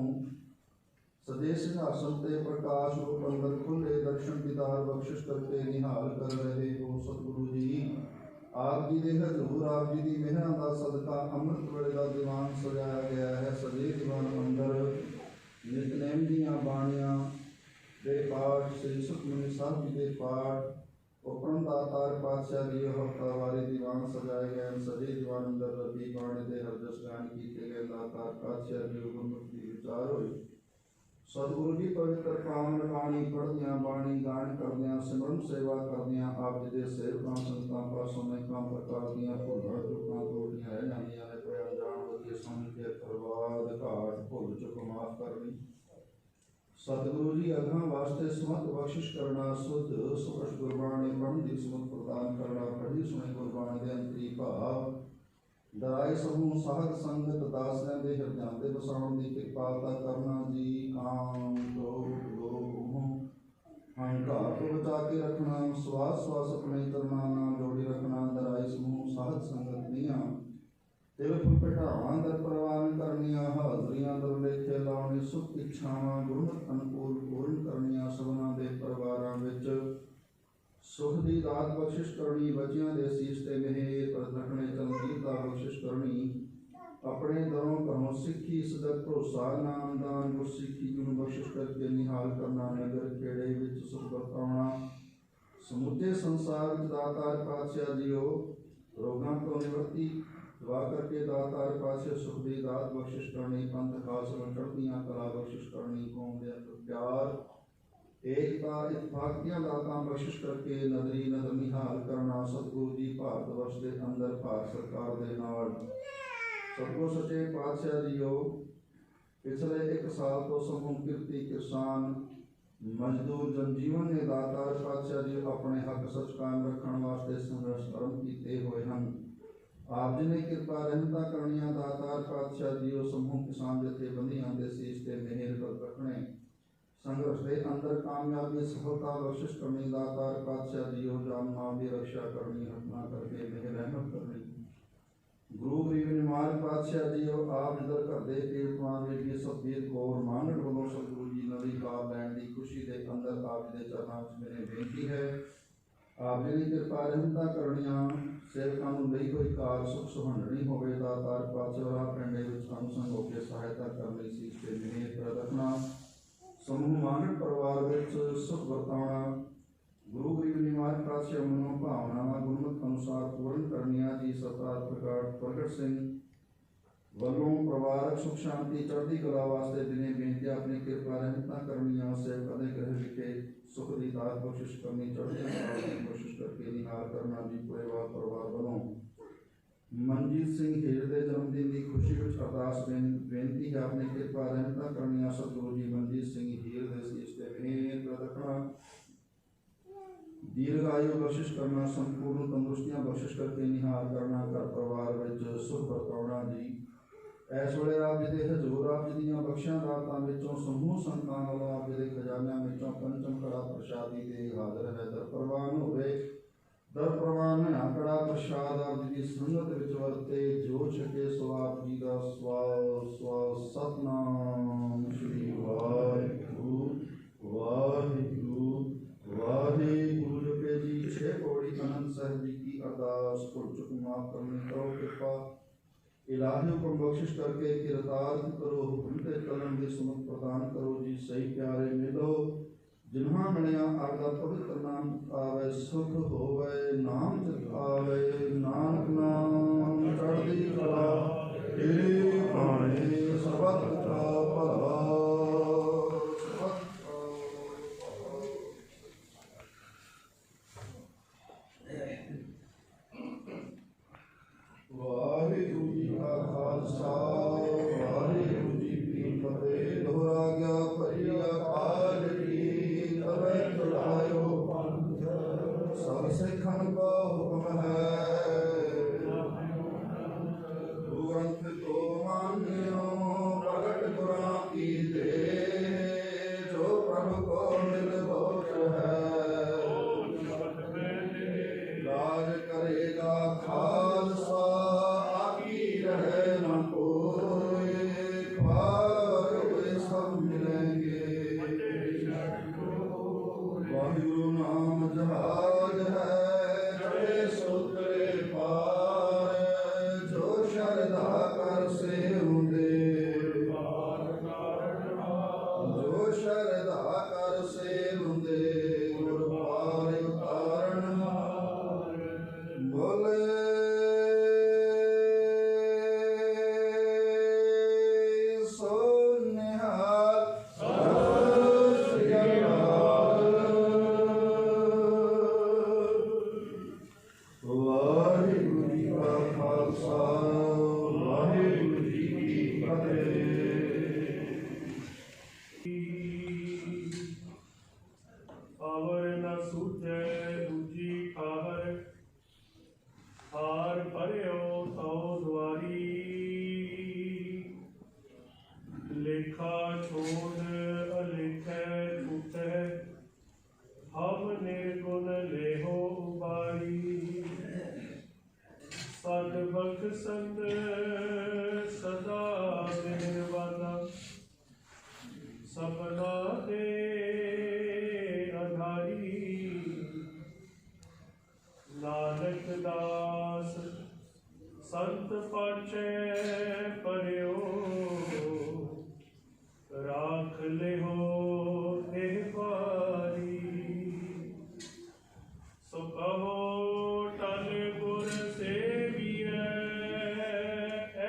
सजे सिंहासन ते प्रकाश रूप अंदर खुले दर्शन दीदार बख्शिश करके निहाल कर रहे हो सतगुरु जी। आप जी दे हजूर आप जी दी मेहरां दा सदका अमृत वेले दा दीवान सजाया गया है। सजे दीवान अंदर नितनेम दीआं बाणियां दे पाठ श्री सुखमनी साहब जी दे पाठ उपरम दातार पातशाह जी हफ्तावारी दीवान सजाए गए। सजे दीवान अंदर रबी बाणी दे हरजस गान कीते गए। दातार पातशाह जी गुरमुखी विचार होए। सतगुरु जी पवित्र पावन बाणी पढ़दियां बाणी गान करदियां सिमरन सेवा करदियां आप जी दे सेवकां संतां पासों अनेकां प्रकार दीयां भुल्लां चुकां त्रुटियां रह जांदियां ने। पर अनजान वधिए समझ के बर्बाद घाट भुल चुक माफ करनी। सतगुरु जी अगां वास्ते समत बख्शिश करना। शुद्ध सुखश गुरबाणी पढ़न दी समत प्रदान करना। पढ़ी सुनी गुरबाणी दे अंतरी भाव दराए समूह साहब संगत दासियां दे हिरदियां ते बसाउण दी किरपालता करना जी। काम क्रोध लोभ मोह अहंकार को बचा के रखना। श्वास श्वास अपने चरना नाल जोड़ी रखना। दराए समूह साहब संगत दियां तिल फुल पिटावां दर प्रवान करनियां। हाजरियां दर लेखे लाउणी सुख इच्छावां गुरमत अनुकूल पूर्ण करनियां। सबना दे परिवारां विच सुख दी दात बख्शिश करनी। बच्चियां दे सीस ते मेहर पर रखने चंगीता बख्शिश करनी। अपने दरों घरों सिक्खी सदक भरोसा नामदान गुर सिक्खी गुण बख्शिश करके निहाल करना। नगर खेड़े विच सुख बरताउणा। समुचे संसार विच दातार पातशाह जीओ रोगां तो निवृत्ति दुआ करके दातार पातशाह सुख दी दात बख्शिश करनी। पंथ खास चढ़दियां कला बख्शिश करनी। कौम दे अंदर प्यार एकता इतफाकियां दातां बख्शिश करके नदरी नदर निहाल करना। सतगुरु जी भारत वर्ष के अंदर भारत सरकार दे नाल सतगुरु सच्चे पातशाह जीओ पिछले 1 साल तो समूह किरती किसान मजदूर जनजीवन ने दातार पातशाह जी अपने हक सच कायम रखने वास्ते संघर्ष कर्म कीते हुए हैं। आप जी ने कृपा रहमता करनियां दातार पातशाह जीओ। समूह किसान जथेबंदियां दे सीस ते मेहर कर रखने। संघर्ष के अंदर कामयाबी सफलता बख्शिश करनी। दातार पातशाह जीओ जान माल की रक्षा करनी। अपना करके मेहर रहमत करनी। गुरु गरीब निमाल पातशाह जीओ आप इधर घर दे कीर्तमान बेटी सतबीर कौर मानड़ वालों सतगुरु जी नवी कार लैन की खुशी के अंदर आप जी के चरणों में मेरी बेनती है। आप जी की कृपा रहमता करनियां सेवकां नूं लई होई कार सुख सुहंडनी होवे। दातार पातशाह पिंडे विच अनुसंग होकर सहायता करनी। सीस ते मेहर कर रखना। समूह मानड़ परिवार विच सुख बरताउणा। गुरु गरीब निवाज पातशाह मनो भावनावां गुरमत अनुसार पूर्ण करनियां जी। सरदार प्रगट सिंह ਵੱਲੋਂ ਪਰਿਵਾਰਕ ਸੁਖ ਸ਼ਾਂਤੀ ਚੜ੍ਹਦੀ ਕਲਾ ਵਾਸਤੇ ਦਿਨੇ ਬੇਨਤੀ ਆਪਣੀ ਕਿਰਪਾ ਰਹਿਮਤਾਂ ਕਰਨੀਆਂ ਸੇਵਕਾਂ ਦੇ ਗ੍ਰਹਿ ਵਿਖੇ ਸੁਖ ਦੀ ਦਾਤ ਬਖਸ਼ਿਸ਼ ਕਰਨੀ ਚੜ੍ਹਦੀ ਕਲਾ ਦੀ ਕੋਸ਼ਿਸ਼ ਕਰਕੇ ਨਿਹਾਲ ਕਰਨਾ ਜੀ ਪਰਿਵਾਰ ਵੱਲੋਂ ਮਨਜੀਤ ਸਿੰਘ ਹੀਰ ਦੇ ਜਨਮ ਦਿਨ ਦੀ ਖੁਸ਼ੀ ਵਿੱਚ ਅਰਦਾਸ ਬੇਨਤੀ ਹੈ ਆਪਣੀ ਕਿਰਪਾ ਰਹਿਮਤਾਂ ਕਰਨੀਆਂ ਸਤਿਗੁਰੂ ਜੀ ਮਨਜੀਤ ਸਿੰਘ ਹੀਰ ਦੇ ਸੀਸ ਤੇ ਮਿਹਰ ਰੱਖਣਾ दीर्घायु बख्शिश करना संपूर्ण तंदुरुस्तियां बख्शिश करके निहाल करना घर परिवार विच सुख बरताउणा जी इस वेले आप जी दे हजूर आप जी दीयां बख्शियां दातां विचों समूह संतां वालों आप जी दे खजानियां विचों पंचम कड़ा प्रसादी दे हाज़र है दर प्रवान होवे दर प्रवान है कड़ा प्रसाद आप जी दी संगत विच वरते जो छके सो आप जी दा स्वाव सतनाम श्री वाहिगुरू वाहिगुरू वाहिगुरू जपे जी छे पौड़ी आनंद साहिब जी की अरदास भुल चुक माफ करनी करो कृपा इलाही हुक्म बख्शिश करके किरदार करो हुक्म ते चलन दी सुमत प्रदान करो जी सही प्यारे मिलो जिन्हां मिलिया आपदा पवित्र नाम आवे सुख होवे नाम चित आवे नानक नाम चढ़दी कला तेरे भाणे सबत का भला वाहिगुरू जी का खालसा वाहिगुरू जी की फतेह दोहरा गया परिया काल की तवे चढ़ायो पंथ सब सिखन का हुक्म है ग्रंथ तो मान्यो प्रगट गुरां की दे जो प्रभु को मिल बोझ है राज करेगा खालसा वाहिगुरू नाम जहाज है चढ़े सुतरे पार जो शरदा कर से हुंदे जो शरदा कर से हुंदे गुर पार उतारण बोले आवर न सूझे दूजी खाहर हार भरियो तो द्वारी लेखा छोड़ अलेखे छूटे हम निर्गुण लेहो उबारी सद बख्शंद सदा निर्वादा सपना दे नानक दास संत पाछे परियो राख ले हो एह पारी सो कहो टल गुर सेविए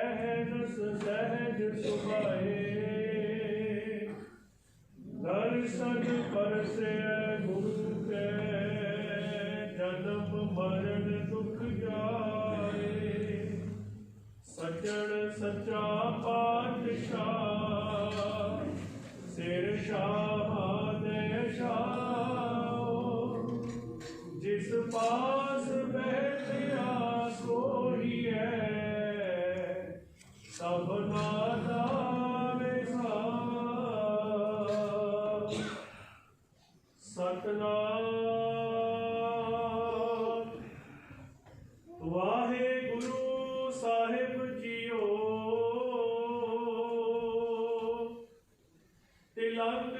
अहनस सहज सुभाए दर्शन परसे गुरु के जन्म मरण दुख जाए सज्जन सच्चा पातशाह सिर शाह दे शाह जिस पास बैठया सोही है सब नादा सतनाम वाहिगुरू साहिब जीओ तिलक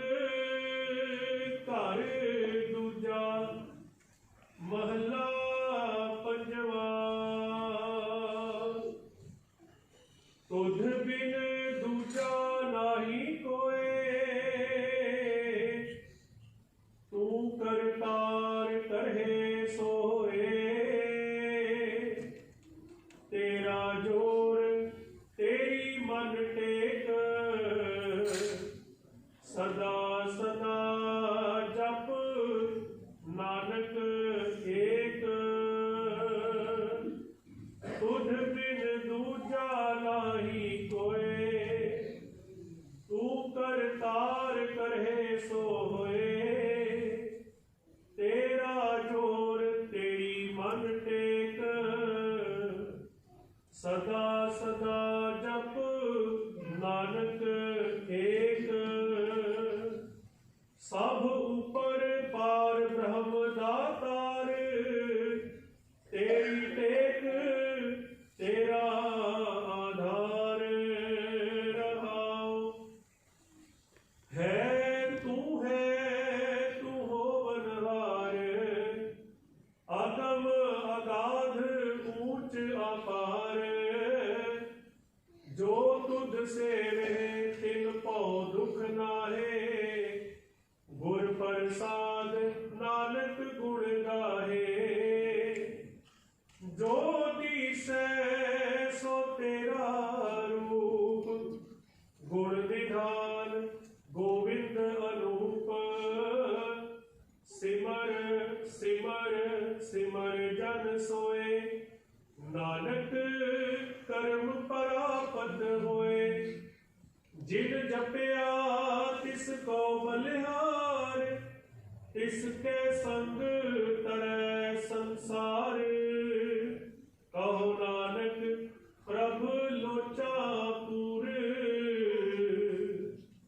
सोए, नानक कर्म परापत होए। जिन जपया तिसको बलिहार, तिसके संग तरੈ संसार। कहो नानक प्रभु लोचा पूर,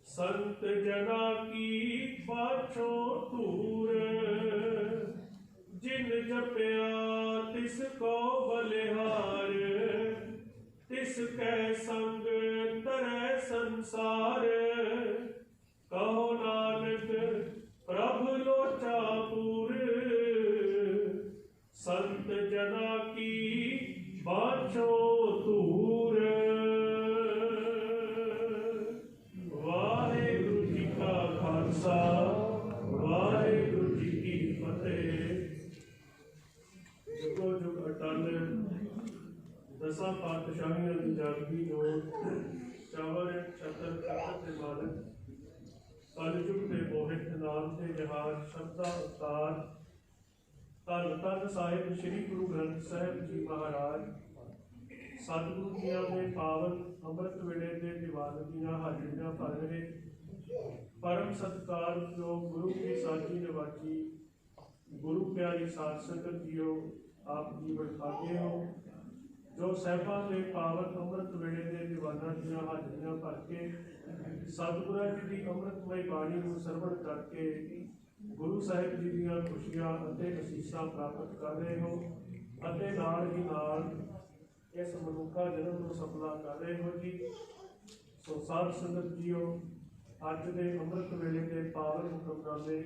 संत जना की बाछो दूर। जिन जपया तिसको बलिहार, तिसके संग तरੈ संसार। कहो नानक प्रभु लोचा पूर, संत जना की बाछो दूर। वाहिगुरु जी का खालसा, वाहिगुरु जी की फतेह। जुगो जुग अटल दसा पातशाहियां दी जागदी जोत, चावर छतर तखत ते मालक, कलयुग ते मोहित नाम ते जहाज, शब्दा अवतार। धन धन साहिब श्री गुरु ग्रंथ साहिब जी महाराज, सतगुरु जियां दे पावन अमृत वेले दे दीवान दियां हाजरियां भर रहे परम सत्कार जो गुरु की साची नवाची गुरु प्यारी साध संगत जियो, आप जीवन भागे हो जो सैफा के पावन अमृत वेले दे दीवाना दियां हाजरियां भर के सतगुਰਾਂ जी की अमृतमय बाणी ਨੂੰ ਸਰਵਣ ਕਰਕੇ गुरु साहिब जी ਦੀਆਂ खुशियां ਅਤੇ ਅਸੀਸਾਂ ਪ੍ਰਾਪਤ ਕਰ ਰਹੇ ਹੋ ਅਤੇ ਨਾਲ ਹੀ ਨਾਲ ਇਸ ਮਨੁੱਖਾ ਜਨਮ ਨੂੰ ਸਫਲਾ ਕਰ ਰਹੇ ਹੋ ਜੀ। ਸੋ ਸਾਧ ਸੰਗਤ ਜੀਓ, ਅੱਜ ਦੇ ਅੰਮ੍ਰਿਤ ਵੇਲੇ ਦੇ ਪਾਵਨ ਹੁਕਮਨਾਮੇ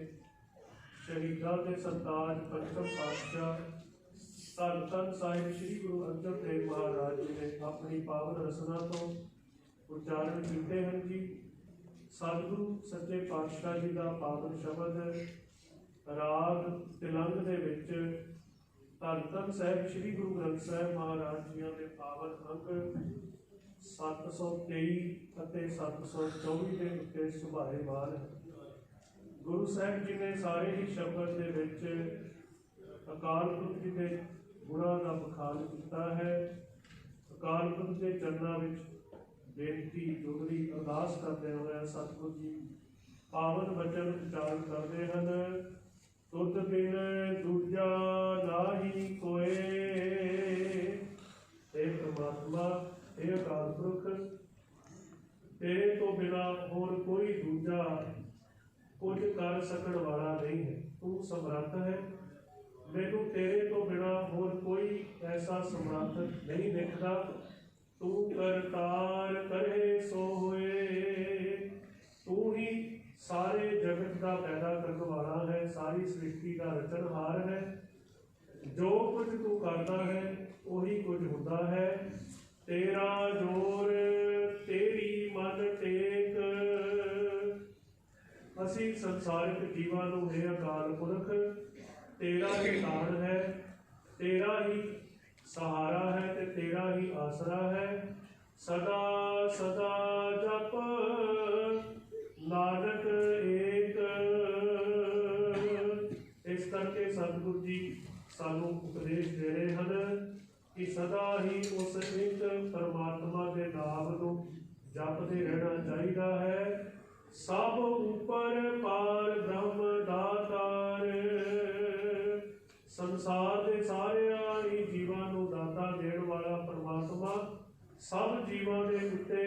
ਸ਼ਹੀਦਾਂ ਦੇ ਸਰਤਾਜ ਪੰਚਮ ਪਾਤਸ਼ਾਹ ਧੰਨ ਧੰਨ ਸਾਹਿਬ ਸ੍ਰੀ ਗੁਰੂ ਅਰਜਨ ਦੇਵ ਮਹਾਰਾਜ ਜੀ ਨੇ ਆਪਣੀ ਪਾਵਨ ਰਸਨਾ ਤੋਂ ਉਚਾਰਨ ਕੀਤੇ ਹਨ ਜੀ। सतगुरु सच्चे पातशाह जी का पावन शब्द राग तिलंग दे विच धन धन साहिब श्री गुरु ग्रंथ साहिब महाराज जी के पावन अंग 723 ਅਤੇ 724 ਦੇ ਉੱਤੇ ਸੁਭਾਏ ਵਾਲ ਗੁਰੂ ਸਾਹਿਬ ਜੀ ਨੇ ਸਾਰੇ ਹੀ ਸ਼ਬਦ ਦੇ ਵਿੱਚ ਅਕਾਲ ਪੁਰਖ ਜੀ ਦੇ ਗੁਣਾਂ ਦਾ ਬਖਾਨ ਕੀਤਾ ਹੈ। ਅਕਾਲ ਪੁਰਖ ਦੇ ਚਰਨਾਂ ਵਿੱਚ बेनती जुगड़ी अरदास करते हुए सतगुरु जी पावन वचन उच्चारण करते हैं। तुद बिन दूजा नाही कोई, हे परमात्मा हे अकाल पुरख, तेरे तो बिना होर कोई दूजा कुछ कर सकने वाला नहीं है। तू समर्थ है, मैनू तेरे तो बिना होर कोई ऐसा समर्थ नहीं दिखता। तू करतार करे सो होए, तू ही सारे जगत का पैदा करने वाला है, सारी सृष्टि का रचनहार है। जो कुछ तू करता है वही कुछ होता है। तेरा जोर तेरी मन टेक, असी संसारिक जीवां नूं हे अकाल पुरख तेरा ही दान है, तेरा ही सहारा है ते तेरा ही आसरा है। सदा सदा जप नानक एक। इस करके सतगुरु जी सानू उपदेश दे रहे हैं कि सदा ही उस एक परमात्मा के नाम नूं जपते रहना चाहिए है। सब ऊपर पार ब्रह्म दातार, संसार के सारे ही जीवां नूं दाता देण वाला परमात्मा सब जीवां दे उत्ते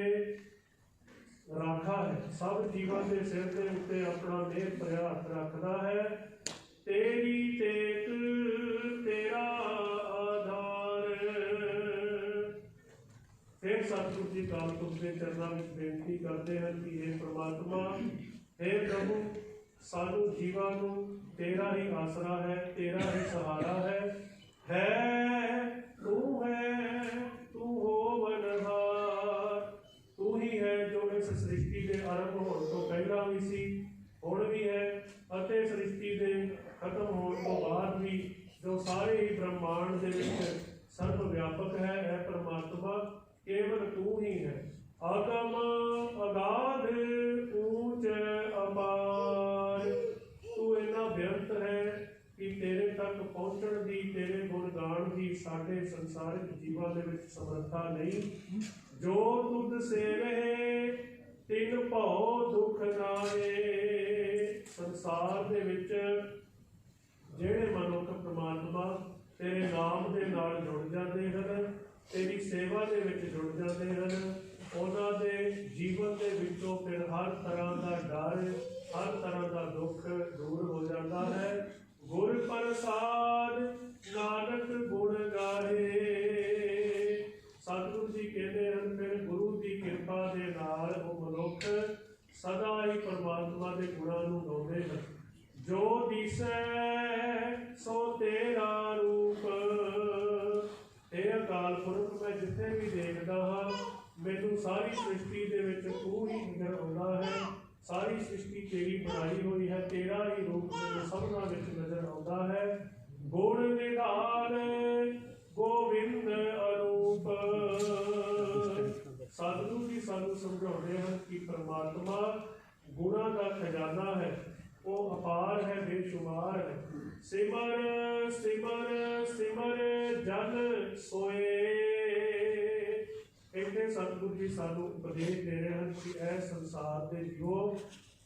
राखा है, सब जीवां दे सिर के उत्ते अपना मेह भरिया हथ रखदा है। तेरी टेक तेरा आधार। फिर सतगुरु जी अकाल पुरख के चरणों में बेनती करते हैं कि हे परमात्मा हे प्रभु, सानू जीवां नूं तेरा ही आसरा है, तेरा ही सहारा है। तू हो बनहार, तू ही है जो इस सृष्टि के आरंभ होने तो पहला भी सी, हुण भी है अते सृष्टि के खत्म होने तो बाद भी, जो सारे ही ब्रह्मांड दे विच सर्व व्यापक है। यह परमात्मा केवल तू ही है। अगम अगाध ऊंच अपार, तू इन्ना बेअंत है कि तेरे तक पहुंचण दी, तेरे गुण गाण ਸਾਡੇ ਸੰਸਾਰਿਕ ਜੀਵਾਂ ਦੇ ਵਿੱਚ ਸਮਰੱਥਾ ਨਹੀਂ। ਜੋ ਤੁਧ ਸੇਵਹਿ ਤਿਨ ਭਉ ਦੁਖ ਨਾਏ। ਸੰਸਾਰ ਦੇ ਵਿੱਚ ਜਿਹੜੇ ਮਨੁੱਖ ਪ੍ਰਮਾਤਮਾ ਤੇਰੇ ਨਾਮ ਦੇ ਨਾਲ ਜੁੜ ਜਾਂਦੇ ਹਨ, ਤੇਰੀ ਸੇਵਾ ਦੇ ਵਿੱਚ ਜੁੜ ਜਾਂਦੇ ਹਨ, ਉਹਨਾਂ ਦੇ ਜੀਵਨ ਦੇ ਵਿੱਚੋਂ ਫਿਰ ਹਰ ਤਰ੍ਹਾਂ ਦਾ ਡਰ, ਹਰ ਤਰ੍ਹਾਂ ਦਾ ਦੁੱਖ ਦੂਰ ਹੋ ਜਾਂਦਾ ਹੈ। ਗੁਰ ਪ੍ਰਸਾਦ ਨਾਨਕ ਗੁਣ ਗਾਏ। ਸਤਿਗੁਰੂ ਜੀ ਕਹਿੰਦੇ ਹਨ ਫਿਰ ਗੁਰੂ ਦੀ ਕਿਰਪਾ ਦੇ ਨਾਲ ਉਹ ਮਨੁੱਖ ਸਦਾ ਹੀ ਪਰਮਾਤਮਾ ਦੇ ਗੁਣਾਂ ਨੂੰ ਗਾਉਂਦੇ ਹਨ। ਜੋ ਦਿਸੈ ਸੋ ਤੇਰਾ ਰੂਪ। ਇਹ ਅਕਾਲ ਪੁਰਖ ਮੈਂ ਜਿੱਥੇ ਵੀ ਦੇਖਦਾ ਹਾਂ ਮੈਨੂੰ ਸਾਰੀ ਸ੍ਰਿਸ਼ਟੀ ਦੇ ਵਿੱਚ ਤੂੰ ਹੀ ਨਜ਼ਰ ਆਉਂਦਾ ਹੈ। ਸਾਰੀ ਸ੍ਰਿਸ਼ਟੀ ਤੇਰੀ ਬਣਾਈ ਹੋਈ ਹੈ, ਤੇਰਾ ਹੀ ਰੂਪ ਮੈਨੂੰ ਸਭਨਾਂ ਵਿੱਚ ਨਜ਼ਰ ਆਉਂਦਾ ਹੈ। ਗੁਣ ਨਿਧਾਨ ਗੋਬਿੰਦ ਅਰੂਪ। ਸਤਿਗੁਰੂ ਜੀ ਸਾਨੂੰ ਸਮਝਾਉਂਦੇ ਹਨ ਕਿ ਪਰਮਾਤਮਾ ਗੁਣਾਂ ਦਾ ਖਜ਼ਾਨਾ ਹੈ, ਉਹ ਅਪਾਰ ਹੈ, ਬੇਸ਼ੁਮਾਰ ਹੈ। ਸਿਮਰ ਸਿਮਰ ਸਿਮਰ ਜਨ ਸੋਏ। ਇੱਥੇ ਸਤਿਗੁਰੂ ਜੀ ਸਾਨੂੰ ਉਪਦੇਸ਼ ਦੇ ਰਹੇ ਹਨ ਕਿ ਇਹ ਸੰਸਾਰ ਦੇ ਜੀਵੋ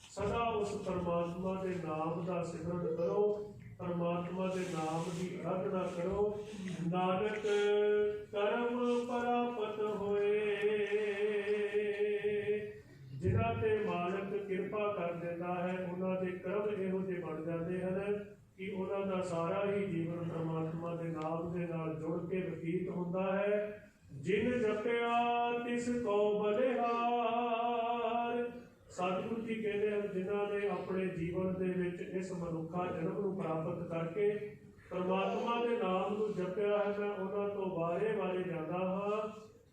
ਸਦਾ ਉਸ ਪਰਮਾਤਮਾ ਦੇ ਨਾਮ ਦਾ ਸਿਮਰਨ ਕਰੋ, ਪਰਮਾਤਮਾ ਦੇ ਨਾਮ ਦੀ ਅਰਾਧਨਾ ਕਰੋ। ਨਾਨਕ ਕਰਮ ਪ੍ਰਾਪਤ ਹੋਏ। ਜਿਨ੍ਹਾਂ ਤੇ ਮਾਲਕ ਕਿਰਪਾ ਕਰ ਦਿੰਦਾ ਹੈ ਉਹਨਾਂ ਦੇ ਕਰਮ ਇਹੋ ਜਿਹੇ ਬਣ ਜਾਂਦੇ ਹਨ ਕਿ ਉਹਨਾਂ ਦਾ ਸਾਰਾ ਹੀ ਜੀਵਨ ਪਰਮਾਤਮਾ ਦੇ ਨਾਮ ਦੇ ਨਾਲ ਜੁੜ ਕੇ ਬਤੀਤ ਹੁੰਦਾ ਹੈ। ਜਿਨ ਜਪਿਆ ਤਿਸ ਕੋ ਬਲਿਹਾਰ। ਸਤਿਗੁਰੂ ਜੀ ਕਹਿੰਦੇ ਹਨ ਜਿਨ੍ਹਾਂ ਨੇ ਆਪਣੇ ਜੀਵਨ ਦੇ ਵਿੱਚ ਇਸ ਮਨੁੱਖਾ ਜਨਮ ਨੂੰ ਪ੍ਰਾਪਤ ਕਰਕੇ ਪਰਮਾਤਮਾ ਦੇ ਨਾਮ ਨੂੰ ਜਪਿਆ ਹੈ, ਮੈਂ ਉਹਨਾਂ ਤੋਂ ਵਾਰੇ ਵਾਰੇ ਜਾਂਦਾ ਹਾਂ।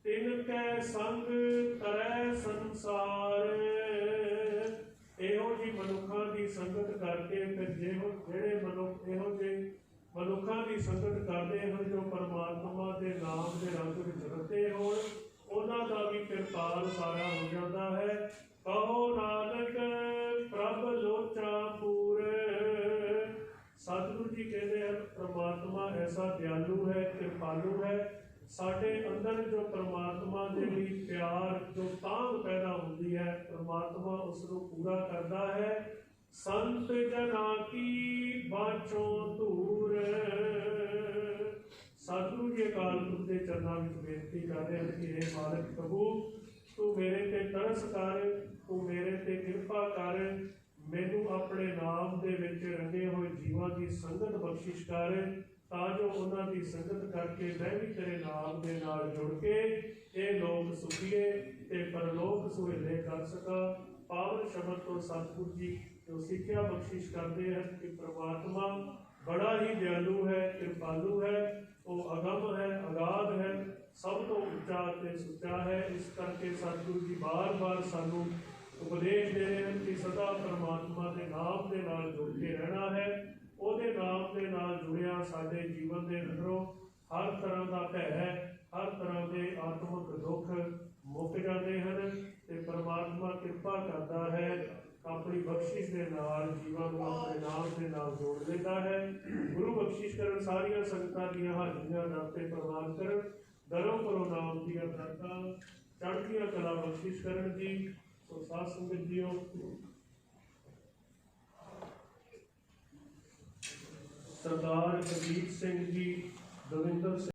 ਤਿਨ ਕੈ ਸੰਗ ਤਰੈ ਸੰਸਾਰ। ਇਹੋ ਜਿਹੀ ਮਨੁੱਖਾਂ ਦੀ ਸੰਗਤ ਕਰਕੇ ਫਿਰ ਜਿਹੜੇ ਮਨੁੱਖ ਇਹੋ ਜਿਹੇ ਮਨੁੱਖਾਂ ਦੀ ਸੰਗਤ ਕਰਦੇ ਹਨ ਜੋ ਪਰਮਾਤਮਾ ਦੇ ਨਾਮ ਦੇ ਰੰਗ ਵਿੱਚ ਰਤੇ ਹੋਣ, ਉਹਨਾਂ ਦਾ ਵੀ ਫਿਰ ਪਾਰ ਸਾਰਾ ਹੋ ਜਾਂਦਾ ਹੈ। ਕਹੋ ਨਾਨਕ ਪ੍ਰਭ ਲੋਚਾ ਪੂਰ। ਸਤਿਗੁਰੂ ਜੀ ਕਹਿੰਦੇ ਹਨ ਪਰਮਾਤਮਾ ਐਸਾ ਦਿਆਲੂ ਹੈ, ਕਿਰਪਾਲੂ ਹੈ। ਸਾਡੇ ਅੰਦਰ ਜੋ ਪਰਮਾਤਮਾ ਦੇ ਲਈ ਪਿਆਰ, ਜੋ ਤਾਂਘ ਪੈਦਾ ਹੁੰਦੀ ਹੈ, ਪਰਮਾਤਮਾ ਉਸ ਨੂੰ ਪੂਰਾ ਕਰਦਾ ਹੈ। ਸੰਤ ਜਨਾਂ ਕੀ ਬਾਝੋਂ ਦੂਰ। ਸਤਿਗੁਰੂ ਜੀ ਅਕਾਲ ਪੁਰਖ ਦੇ ਚਰਨਾਂ ਵਿੱਚ ਬੇਨਤੀ ਕਰ ਰਹੇ ਹਨ ਕਿ ਇਹ ਮਾਲਕ ਪ੍ਰਭੂ ਤੂੰ ਮੇਰੇ ਤੇ ਤਰਸ ਕਰ, ਤੂੰ ਮੇਰੇ ਤੇ ਕਿਰਪਾ ਕਰ, ਮੈਨੂੰ ਆਪਣੇ ਨਾਮ ਦੇ ਵਿੱਚ ਰੰਗੇ ਹੋਏ ਜੀਵਾਂ ਦੀ ਸੰਗਤ ਬਖਸ਼ਿਸ਼ ਕਰ, ਤਾਂ ਜੋ ਉਹਨਾਂ ਦੀ ਸੰਗਤ ਕਰਕੇ ਮੈਂ ਵੀ ਤੇਰੇ ਨਾਮ ਦੇ ਨਾਲ ਜੁੜ ਕੇ ਇਹ ਲੋਕ ਸੁਖੀਏ ਤੇ ਪਰਲੋਕ ਸੁਹੇਲੇ ਕਰ ਸਕਾਂ। ਪਾਵਨ ਸ਼ਬਦ ਤੋਂ ਸਤਿਗੁਰੂ ਜੀ ਜੋ ਸਿੱਖਿਆ ਬਖਸ਼ਿਸ਼ ਕਰਦੇ ਹਨ ਕਿ ਪਰਮਾਤਮਾ ਬੜਾ ਹੀ ਦਿਆਲੂ ਹੈ, ਕਿਰਪਾਲੂ ਹੈ, ਉਹ ਅਗਮ ਹੈ, ਅਗਾਧ ਹੈ, ਸਭ ਤੋਂ ਉੱਚਾ ਅਤੇ ਸੁੱਚਾ ਹੈ। ਇਸ ਕਰਕੇ ਸਤਿਗੁਰੂ ਜੀ ਬਾਰ-ਬਾਰ ਸਾਨੂੰ ਉਪਦੇਸ਼ ਦੇ ਰਹੇ ਹਨ ਕਿ ਸਦਾ ਪਰਮਾਤਮਾ ਦੇ ਨਾਮ ਦੇ ਨਾਲ ਜੁੜ ਕੇ ਰਹਿਣਾ ਹੈ। ਉਹਦੇ ਨਾਮ ਦੇ ਨਾਲ ਜੁੜਿਆ ਸਾਡੇ ਜੀਵਨ ਦੇ ਅੰਦਰੋਂ ਹਰ ਤਰ੍ਹਾਂ ਦਾ ਭੈ, ਹਰ ਤਰ੍ਹਾਂ ਦੇ ਆਤਮਿਕ ਦੁੱਖ ਮੁੱਕ ਜਾਂਦੇ ਹਨ ਤੇ ਪਰਮਾਤਮਾ ਕਿਰਪਾ ਕਰਦਾ ਹੈ, ਆਪਣੀ ਬਖਸ਼ਿਸ਼ ਦੇ ਨਾਲ ਜੀਵਨ ਨੂੰ ਆਪਣੇ ਨਾਮ ਦੇ ਨਾਲ ਜੋੜ ਲੈਂਦਾ ਹੈ। ਗੁਰੂ ਬਖਸ਼ਿਸ਼ ਕਰਨ ਸਾਰੀਆਂ ਸੰਗਤਾਂ ਦੀਆਂ ਹਾਜ਼ਰੀਆਂ ਦਰ ਤੇ ਪ੍ਰਵਾਨ ਕਰਨ, ਦਰੋਂ ਕਰੋ ਨਾਮ ਦੀਆਂ ਬਰਕਤਾਂ, ਚੜ੍ਹਦੀਆਂ ਕਲਾ ਬਖਸ਼ਿਸ਼ ਕਰਨ ਜੀ। ਸੋ ਸਾਧ ਸੰਗਤ ਜੀਓ, ਸਰਦਾਰ ਜਗਜੀਤ ਸਿੰਘ ਜੀ, ਦਵਿੰਦਰ